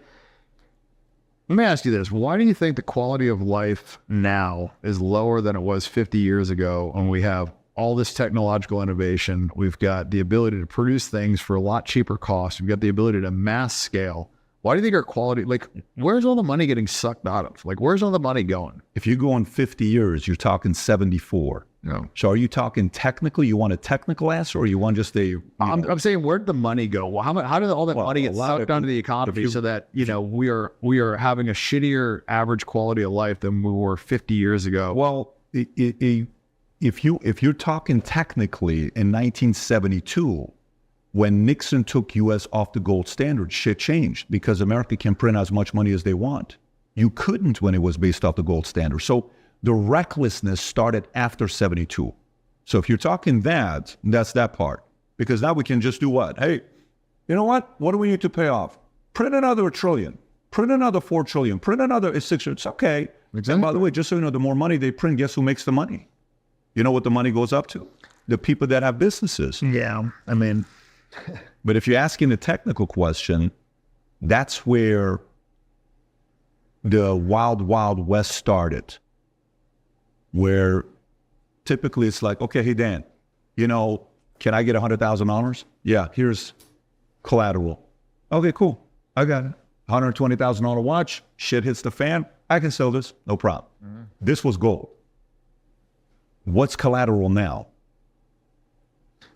let me ask you this. Why do you think the quality of life now is lower than it was 50 years ago when we have all this technological innovation. We've got the ability to produce things for a lot cheaper cost. We've got the ability to mass scale. Why do you think our quality, like, where's all the money getting sucked out of? Like, where's all the money going? If you go on 50 years, you're talking 74. No. So are you talking technically? You want a technical answer, or you want just a? I'm saying, where'd the money go? Well, how did all that money get sucked onto the economy so that, you know, we are having a shittier average quality of life than we were 50 years ago? Well, if you're talking technically in 1972, when Nixon took U.S. off the gold standard, shit changed because America can print as much money as they want. You couldn't when it was based off the gold standard. So the recklessness started after 72. So if you're talking that, that's that part. Because now we can just do what? Hey, you know what? What do we need to pay off? Print another $1 trillion. Print another $4 trillion. Print another $6 trillion. It's okay. Exactly. And by the way, just so you know, the more money they print, guess who makes the money? You know what the money goes up to? The people that have businesses. Yeah, I mean... But if you're asking the technical question, that's where the wild, wild west started. Where typically it's like, okay, hey, Dan, you know, can I get $100,000? Yeah, here's collateral. Okay, cool. I got it. $120,000 watch, shit hits the fan. I can sell this, no problem. Mm-hmm. This was gold. What's collateral now?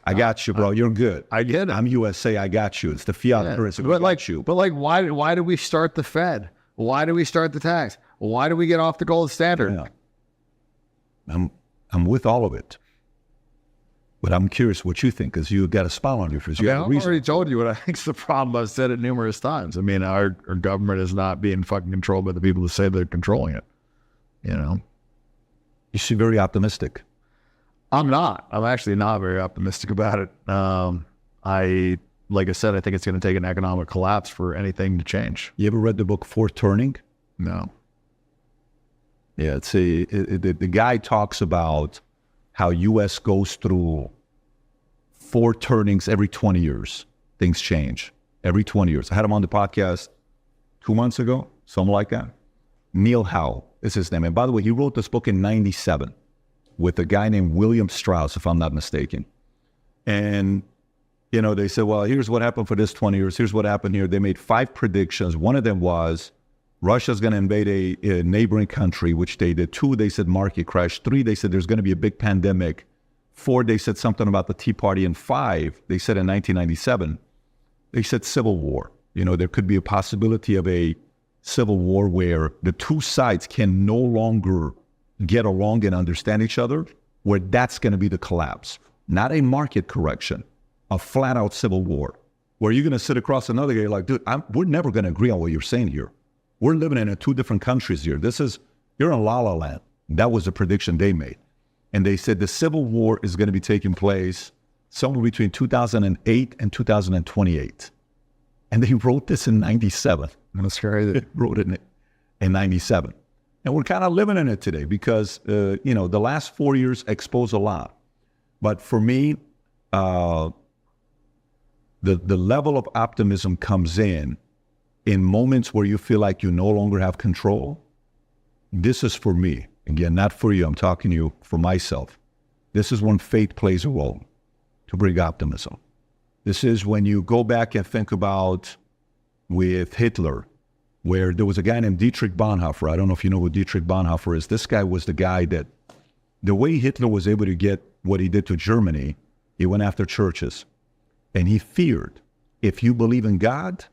I got you, bro. You're good. I get it. I'm USA. I got you. It's the fiat currency. But why do we start the Fed? Why do we start the tax? Why do we get off the gold standard? Yeah. I'm with all of it. But I'm curious what you think, because you got a smile on your face. I've already told you what I think's the problem. I've said it numerous times. I mean, our government is not being fucking controlled by the people who say they're controlling it. You know? You seem very optimistic. I'm not. I'm actually not very optimistic about it. Like I said, I think it's going to take an economic collapse for anything to change. You ever read the book Fourth Turning? No. Yeah, the guy talks about how U.S. goes through 4 turnings every 20 years. Things change every 20 years. I had him on the podcast 2 months ago, something like that. Neil Howe is his name. And by the way, he wrote this book in 97. With a guy named William Strauss, if I'm not mistaken. And, you know, they said, well, here's what happened for this 20 years. Here's what happened here. They made 5 predictions. One of them was Russia's going to invade a neighboring country, which they did. 2, they said market crash. 3, they said there's going to be a big pandemic. 4, they said something about the Tea Party. And 5, they said in 1997, they said civil war. You know, there could be a possibility of a civil war where the two sides can no longer get along and understand each other, where that's going to be the collapse. Not a market correction, a flat-out civil war, where you're going to sit across another guy like, dude, we're never going to agree on what you're saying here. We're living in 2 different countries here. You're in La La Land. That was the prediction they made. And they said the civil war is going to be taking place somewhere between 2008 and 2028. And they wrote this in 97. That's crazy. They wrote it in 97. And we're kind of living in it today because, you know, the last 4 years exposed a lot. But for me, the level of optimism comes in moments where you feel like you no longer have control. This is for me. Again, not for you. I'm talking to you for myself. This is when faith plays a role to bring optimism. This is when you go back and think about with Hitler, where there was a guy named Dietrich Bonhoeffer. I don't know if you know who Dietrich Bonhoeffer is. This guy was the guy that, the way Hitler was able to get what he did to Germany, he went after churches. And he feared, if you believe in God,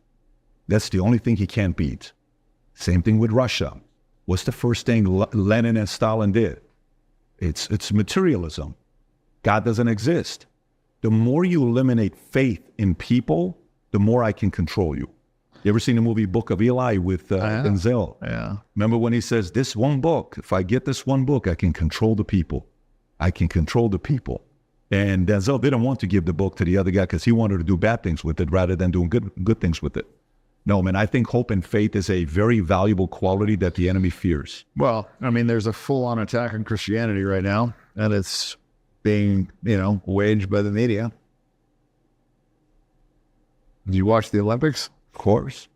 that's the only thing he can't beat. Same thing with Russia. What's the first thing Lenin and Stalin did? It's materialism. God doesn't exist. The more you eliminate faith in people, the more I can control you. You ever seen the movie Book of Eli with Denzel? Yeah. Remember when he says, this one book, if I get this one book, I can control the people. I can control the people. And Denzel didn't want to give the book to the other guy because he wanted to do bad things with it rather than doing good things with it. No, man, I think hope and faith is a very valuable quality that the enemy fears. Well, I mean, there's a full-on attack on Christianity right now, and it's being, you know, waged by the media. Did you watch the Olympics? Of course.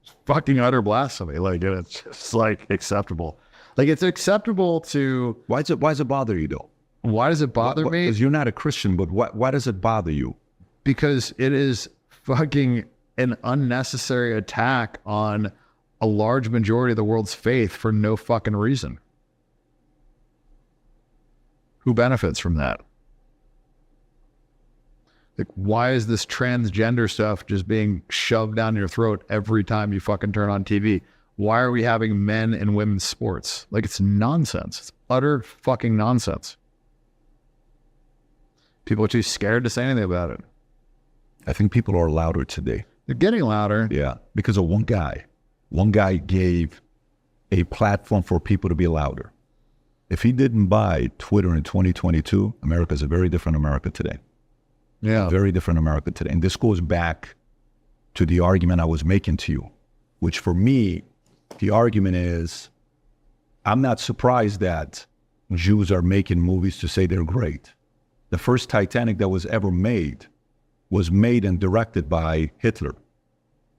It's fucking utter blasphemy. Like, it's just like acceptable. Like, it's acceptable to. Why does it bother you though? Why does it bother me? Because you're not a Christian, but why does it bother you? Because it is fucking an unnecessary attack on a large majority of the world's faith for no fucking reason. Who benefits from that? Like, why is this transgender stuff just being shoved down your throat every time you fucking turn on TV? Why are we having men and women's sports? Like, it's nonsense. It's utter fucking nonsense. People are too scared to say anything about it. I think people are louder today. They're getting louder. Yeah, because of one guy. One guy gave a platform for people to be louder. If he didn't buy Twitter in 2022, America is a very different America today. Yeah. A very different America today. And this goes back to the argument I was making to you, which for me, the argument is, I'm not surprised that Jews are making movies to say they're great. The first Titanic that was ever made was made and directed by Hitler.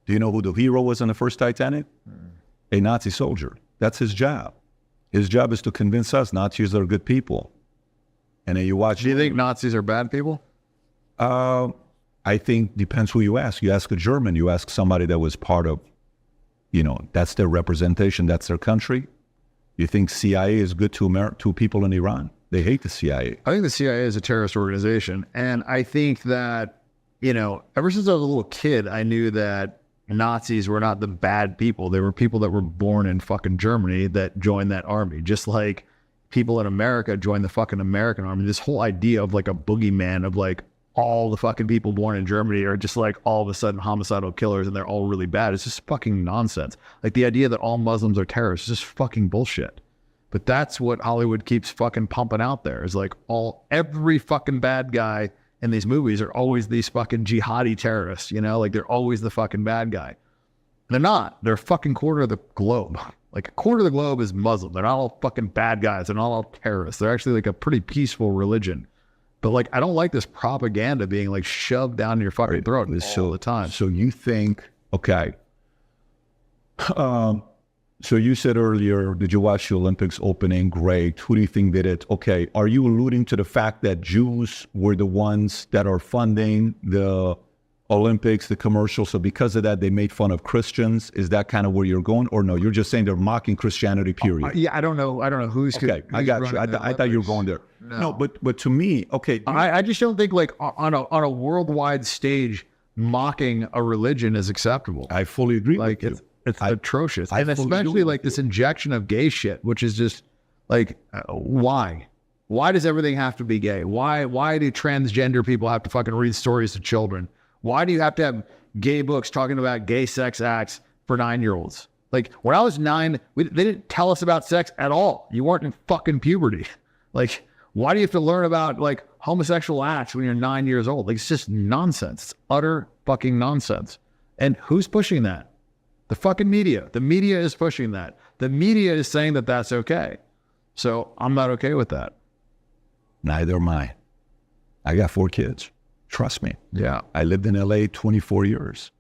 Do you know who the hero was in the first Titanic? A Nazi soldier. That's his job. His job is to convince us Nazis are good people. And then you watch... Do you think Nazis are bad people? I think depends who you ask. You ask a German, you ask somebody that was part of, that's their representation, that's their country. You think CIA is good to people in Iran? They hate the CIA. I think the CIA is a terrorist organization. And I think that, ever since I was a little kid, I knew that Nazis were not the bad people. They were people that were born in fucking Germany that joined that army. Just like people in America joined the fucking American army. This whole idea of like a boogeyman of like all the fucking people born in Germany are just like all of a sudden homicidal killers and they're all really bad. It's just fucking nonsense. Like the idea that all Muslims are terrorists is just fucking bullshit. But that's what Hollywood keeps fucking pumping out there, is like every fucking bad guy in these movies are always these fucking jihadi terrorists, like they're always the fucking bad guy. They're not. They're a fucking quarter of the globe. Like a quarter of the globe is Muslim. They're not all fucking bad guys. They're not all terrorists. They're actually like a pretty peaceful religion. But like, I don't like this propaganda being like shoved down your fucking throat all the time. So you think, okay. So you said earlier, did you watch the Olympics opening? Great. Who do you think did it? Okay. Are you alluding to the fact that Jews were the ones that are funding the Olympics, the commercials? So because of that, they made fun of Christians. Is that kind of where you're going? Or no, you're just saying they're mocking Christianity, period. Yeah, I don't know who's... Okay, I got you. I thought you were going there. No, but to me, okay. I just don't think like on a worldwide stage, mocking a religion is acceptable. I fully agree with you. It's atrocious. And especially like this injection of gay shit, which is just like, why? Why does everything have to be gay? Why do transgender people have to fucking read stories to children? Why do you have to have gay books talking about gay sex acts for 9-year-olds? Like when I was 9, they didn't tell us about sex at all. You weren't in fucking puberty. Like, why do you have to learn about like homosexual acts when you're 9 years old? Like, it's just nonsense. It's utter fucking nonsense. And who's pushing that? The fucking media. The media is pushing that. The media is saying that that's okay. So I'm not okay with that. Neither am I. I got 4 kids. Trust me. Yeah. I lived in LA 24 years.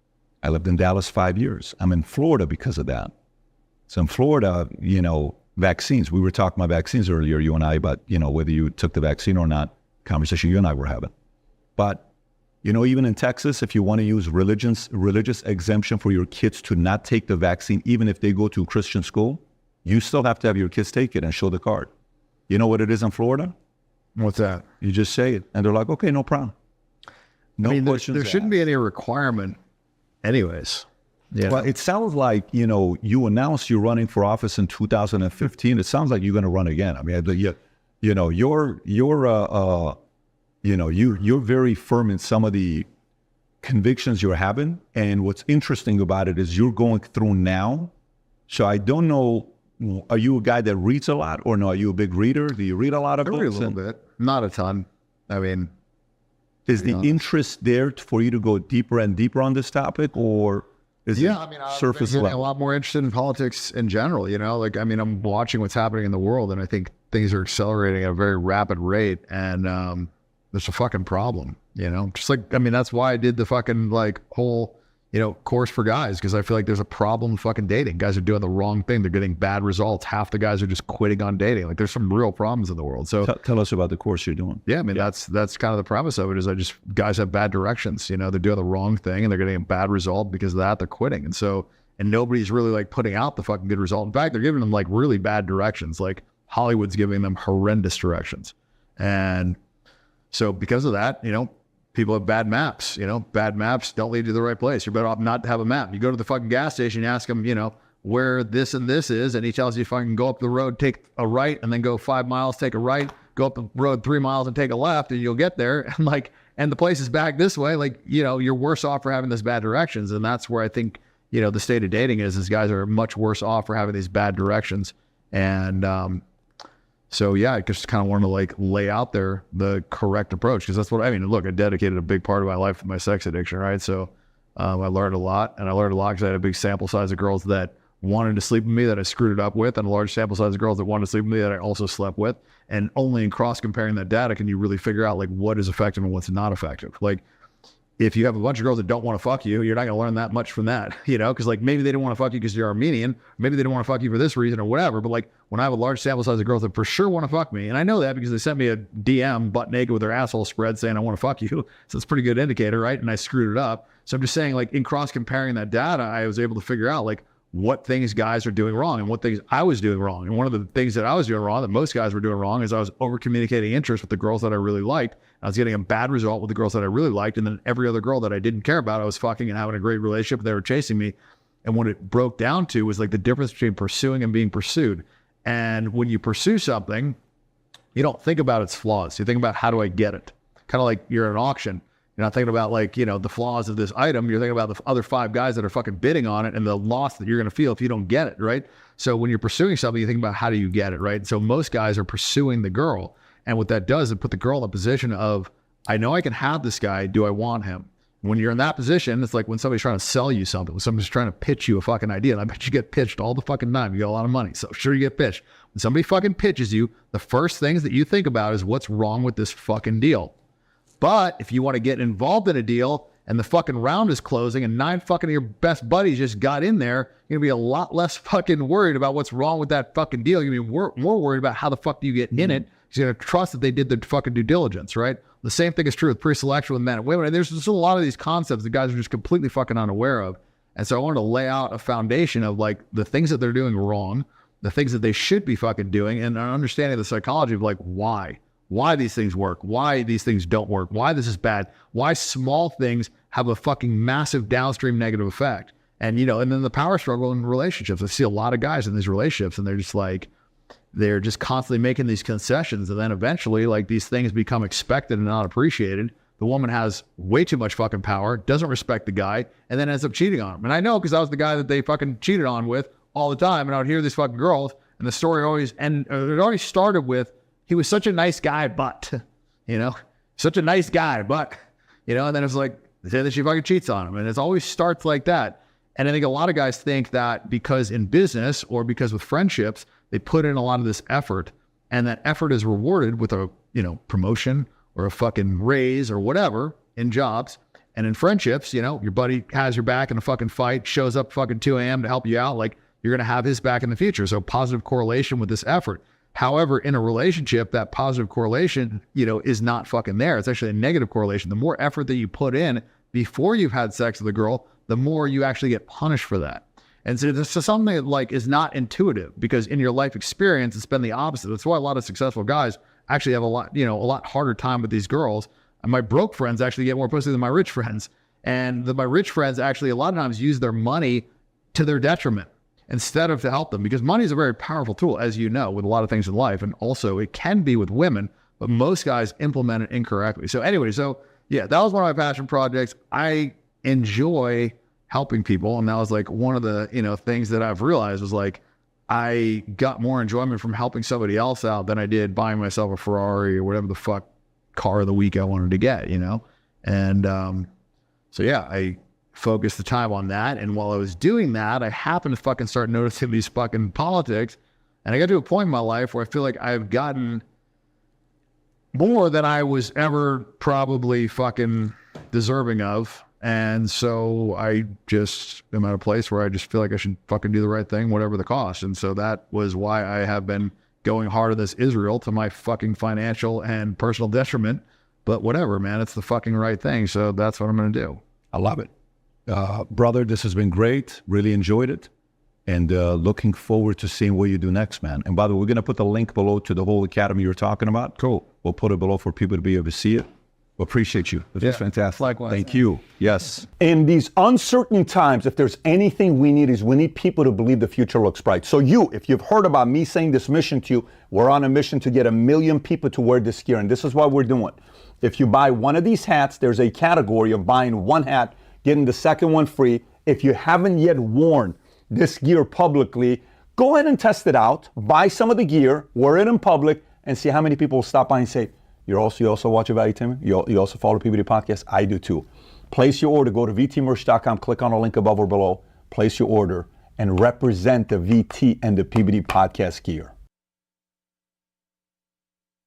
I lived in Dallas 5 years. I'm in Florida because of that. So in Florida, vaccines. We were talking about vaccines earlier, you and I, about, whether you took the vaccine or not, conversation you and I were having. But, even in Texas, if you want to use religious exemption for your kids to not take the vaccine, even if they go to a Christian school, you still have to have your kids take it and show the card. You know what it is in Florida? What's that? You just say it. And they're like, okay, no problem. No questions. There shouldn't be any requirement anyways. Yeah. Well, it sounds like, you announced you're running for office in 2015. It sounds like you're going to run again. I mean, you're very firm in some of the convictions you're having. And what's interesting about it is you're going through now. So I don't know, are you a guy that reads a lot or no? Are you a big reader? Do you read a lot of books? I read a little bit. Not a ton. I mean... Is the interest there for you to go deeper and deeper on this topic, or is it surface level? I'm a lot more interested in politics in general, I'm watching what's happening in the world, and I think things are accelerating at a very rapid rate, and there's a fucking problem, just like, that's why I did the fucking whole course for guys, because I feel like there's a problem with fucking dating. Guys are doing the wrong thing. They're getting bad results. Half the guys are just quitting on dating. Like there's some real problems in the world. So Tell us about the course you're doing. yeah, I mean, that's kind of the premise of it is guys have bad directions. They're doing the wrong thing and they're getting a bad result because of that. They're quitting. And nobody's really like putting out the fucking good result. In fact, they're giving them like really bad directions. Like Hollywood's giving them horrendous directions. And so because of that, people have bad maps. Bad maps don't lead you to the right place. You're better off not to have a map. You go to the fucking gas station, you ask him, where this and this is, and he tells you fucking go up the road, take a right, and then go 5 miles, take a right, go up the road 3 miles and take a left, and you'll get there. And the place is back this way. You're worse off for having those bad directions. And that's where I think, the state of dating is guys are much worse off for having these bad directions. And so yeah, I just kind of want to like lay out there the correct approach, because that's what I mean. Look, I dedicated a big part of my life to my sex addiction, right? So I learned a lot, and I learned a lot because I had a big sample size of girls that wanted to sleep with me that I screwed it up with, and a large sample size of girls that wanted to sleep with me that I also slept with. And only in cross comparing that data can you really figure out like what is effective and what's not effective. Like if you have a bunch of girls that don't want to fuck you, you're not going to learn that much from that, because like maybe they didn't want to fuck you because you're Armenian, maybe they didn't want to fuck you for this reason or whatever. But like when I have a large sample size of girls that for sure want to fuck me, and I know that because they sent me a DM butt naked with their asshole spread saying I want to fuck you, so it's a pretty good indicator, right? And I screwed it up. So I'm just saying, like in cross comparing that data, I was able to figure out like what things guys are doing wrong and what things I was doing wrong. And one of the things that I was doing wrong that most guys were doing wrong is I was over communicating interest with the girls that I really liked. I was getting a bad result with the girls that I really liked. And then every other girl that I didn't care about, I was fucking and having a great relationship. They were chasing me. And what it broke down to was like the difference between pursuing and being pursued. And when you pursue something, you don't think about its flaws. You think about how do I get it? Kind of like you're at an auction. You're not thinking about like, the flaws of this item. You're thinking about the other 5 guys that are fucking bidding on it and the loss that you're going to feel if you don't get it, right? So when you're pursuing something, you think about how do you get it, right? So most guys are pursuing the girl. And what that does is put the girl in a position of, I know I can have this guy. Do I want him? When you're in that position, it's like when somebody's trying to sell you something, when somebody's trying to pitch you a fucking idea, and I bet you get pitched all the fucking time. You got a lot of money, so sure you get pitched. When somebody fucking pitches you, the first things that you think about is what's wrong with this fucking deal. But if you want to get involved in a deal and the fucking round is closing and 9 fucking of your best buddies just got in there, you're going to be a lot less fucking worried about what's wrong with that fucking deal. You're going to be more worried about how the fuck do you get in it, because you're going to trust that they did the fucking due diligence, right? The same thing is true with pre-selection with men and women. And there's just a lot of these concepts that guys are just completely fucking unaware of. And so I wanted to lay out a foundation of like the things that they're doing wrong, the things that they should be fucking doing, and an understanding of the psychology of like why these things work, why these things don't work, why this is bad, why small things have a fucking massive downstream negative effect. And, and then the power struggle in relationships. I see a lot of guys in these relationships and they're just constantly making these concessions. And then eventually like these things become expected and not appreciated. The woman has way too much fucking power, doesn't respect the guy, and then ends up cheating on him. And I know because I was the guy that they fucking cheated on with all the time. And I would hear these fucking girls and the story it already started with, he was such a nice guy, but, such a nice guy, but, and then it's like, they say that she fucking cheats on him. And it always starts like that. And I think a lot of guys think that because in business or because with friendships, they put in a lot of this effort and that effort is rewarded with a, promotion or a fucking raise or whatever in jobs. And in friendships, your buddy has your back in a fucking fight, shows up fucking 2 a.m. to help you out. Like you're going to have his back in the future. So positive correlation with this effort. However, in a relationship, that positive correlation, is not fucking there. It's actually a negative correlation. The more effort that you put in before you've had sex with a girl, the more you actually get punished for that. And so this is something that like is not intuitive because in your life experience, it's been the opposite. That's why a lot of successful guys actually have a lot harder time with these girls. And my broke friends actually get more pussy than my rich friends. And my rich friends actually a lot of times use their money to their detriment, instead of to help them, because money is a very powerful tool, as you know, with a lot of things in life. And also it can be with women, but most guys implement it incorrectly. So anyway, yeah, that was one of my passion projects. I enjoy helping people. And that was like one of the, things that I've realized was like, I got more enjoyment from helping somebody else out than I did buying myself a Ferrari or whatever the fuck car of the week I wanted to get, And so yeah, I focused the time on that. And while I was doing that, I happened to fucking start noticing these fucking politics. And I got to a point in my life where I feel like I've gotten more than I was ever probably fucking deserving of. And so I just am at a place where I just feel like I should fucking do the right thing, whatever the cost. And so that was why I have been going hard on this Israel to my fucking financial and personal detriment. But whatever, man, it's the fucking right thing. So that's what I'm going to do. I love it. Brother, this has been great. Really enjoyed it. And looking forward to seeing what you do next, man. And by the way, we're going to put the link below to the whole academy you're talking about. Cool. We'll put it below for people to be able to see it. We appreciate you. This was fantastic. Likewise. Thank you. Yes. In these uncertain times, if there's anything we need, is we need people to believe the future looks bright. So you, if you've heard about me saying this mission to you, we're on a mission to get 1 million people to wear this gear. And this is what we're doing. If you buy one of these hats, there's a category of buying one hat, getting the second one free. If you haven't yet worn this gear publicly, go ahead and test it out. Buy some of the gear, wear it in public, and see how many people will stop by and say, you also watch Value Timmy? You also follow PBD Podcast? I do too. Place your order. Go to vtmerch.com. Click on the link above or below. Place your order and represent the VT and the PBD Podcast gear.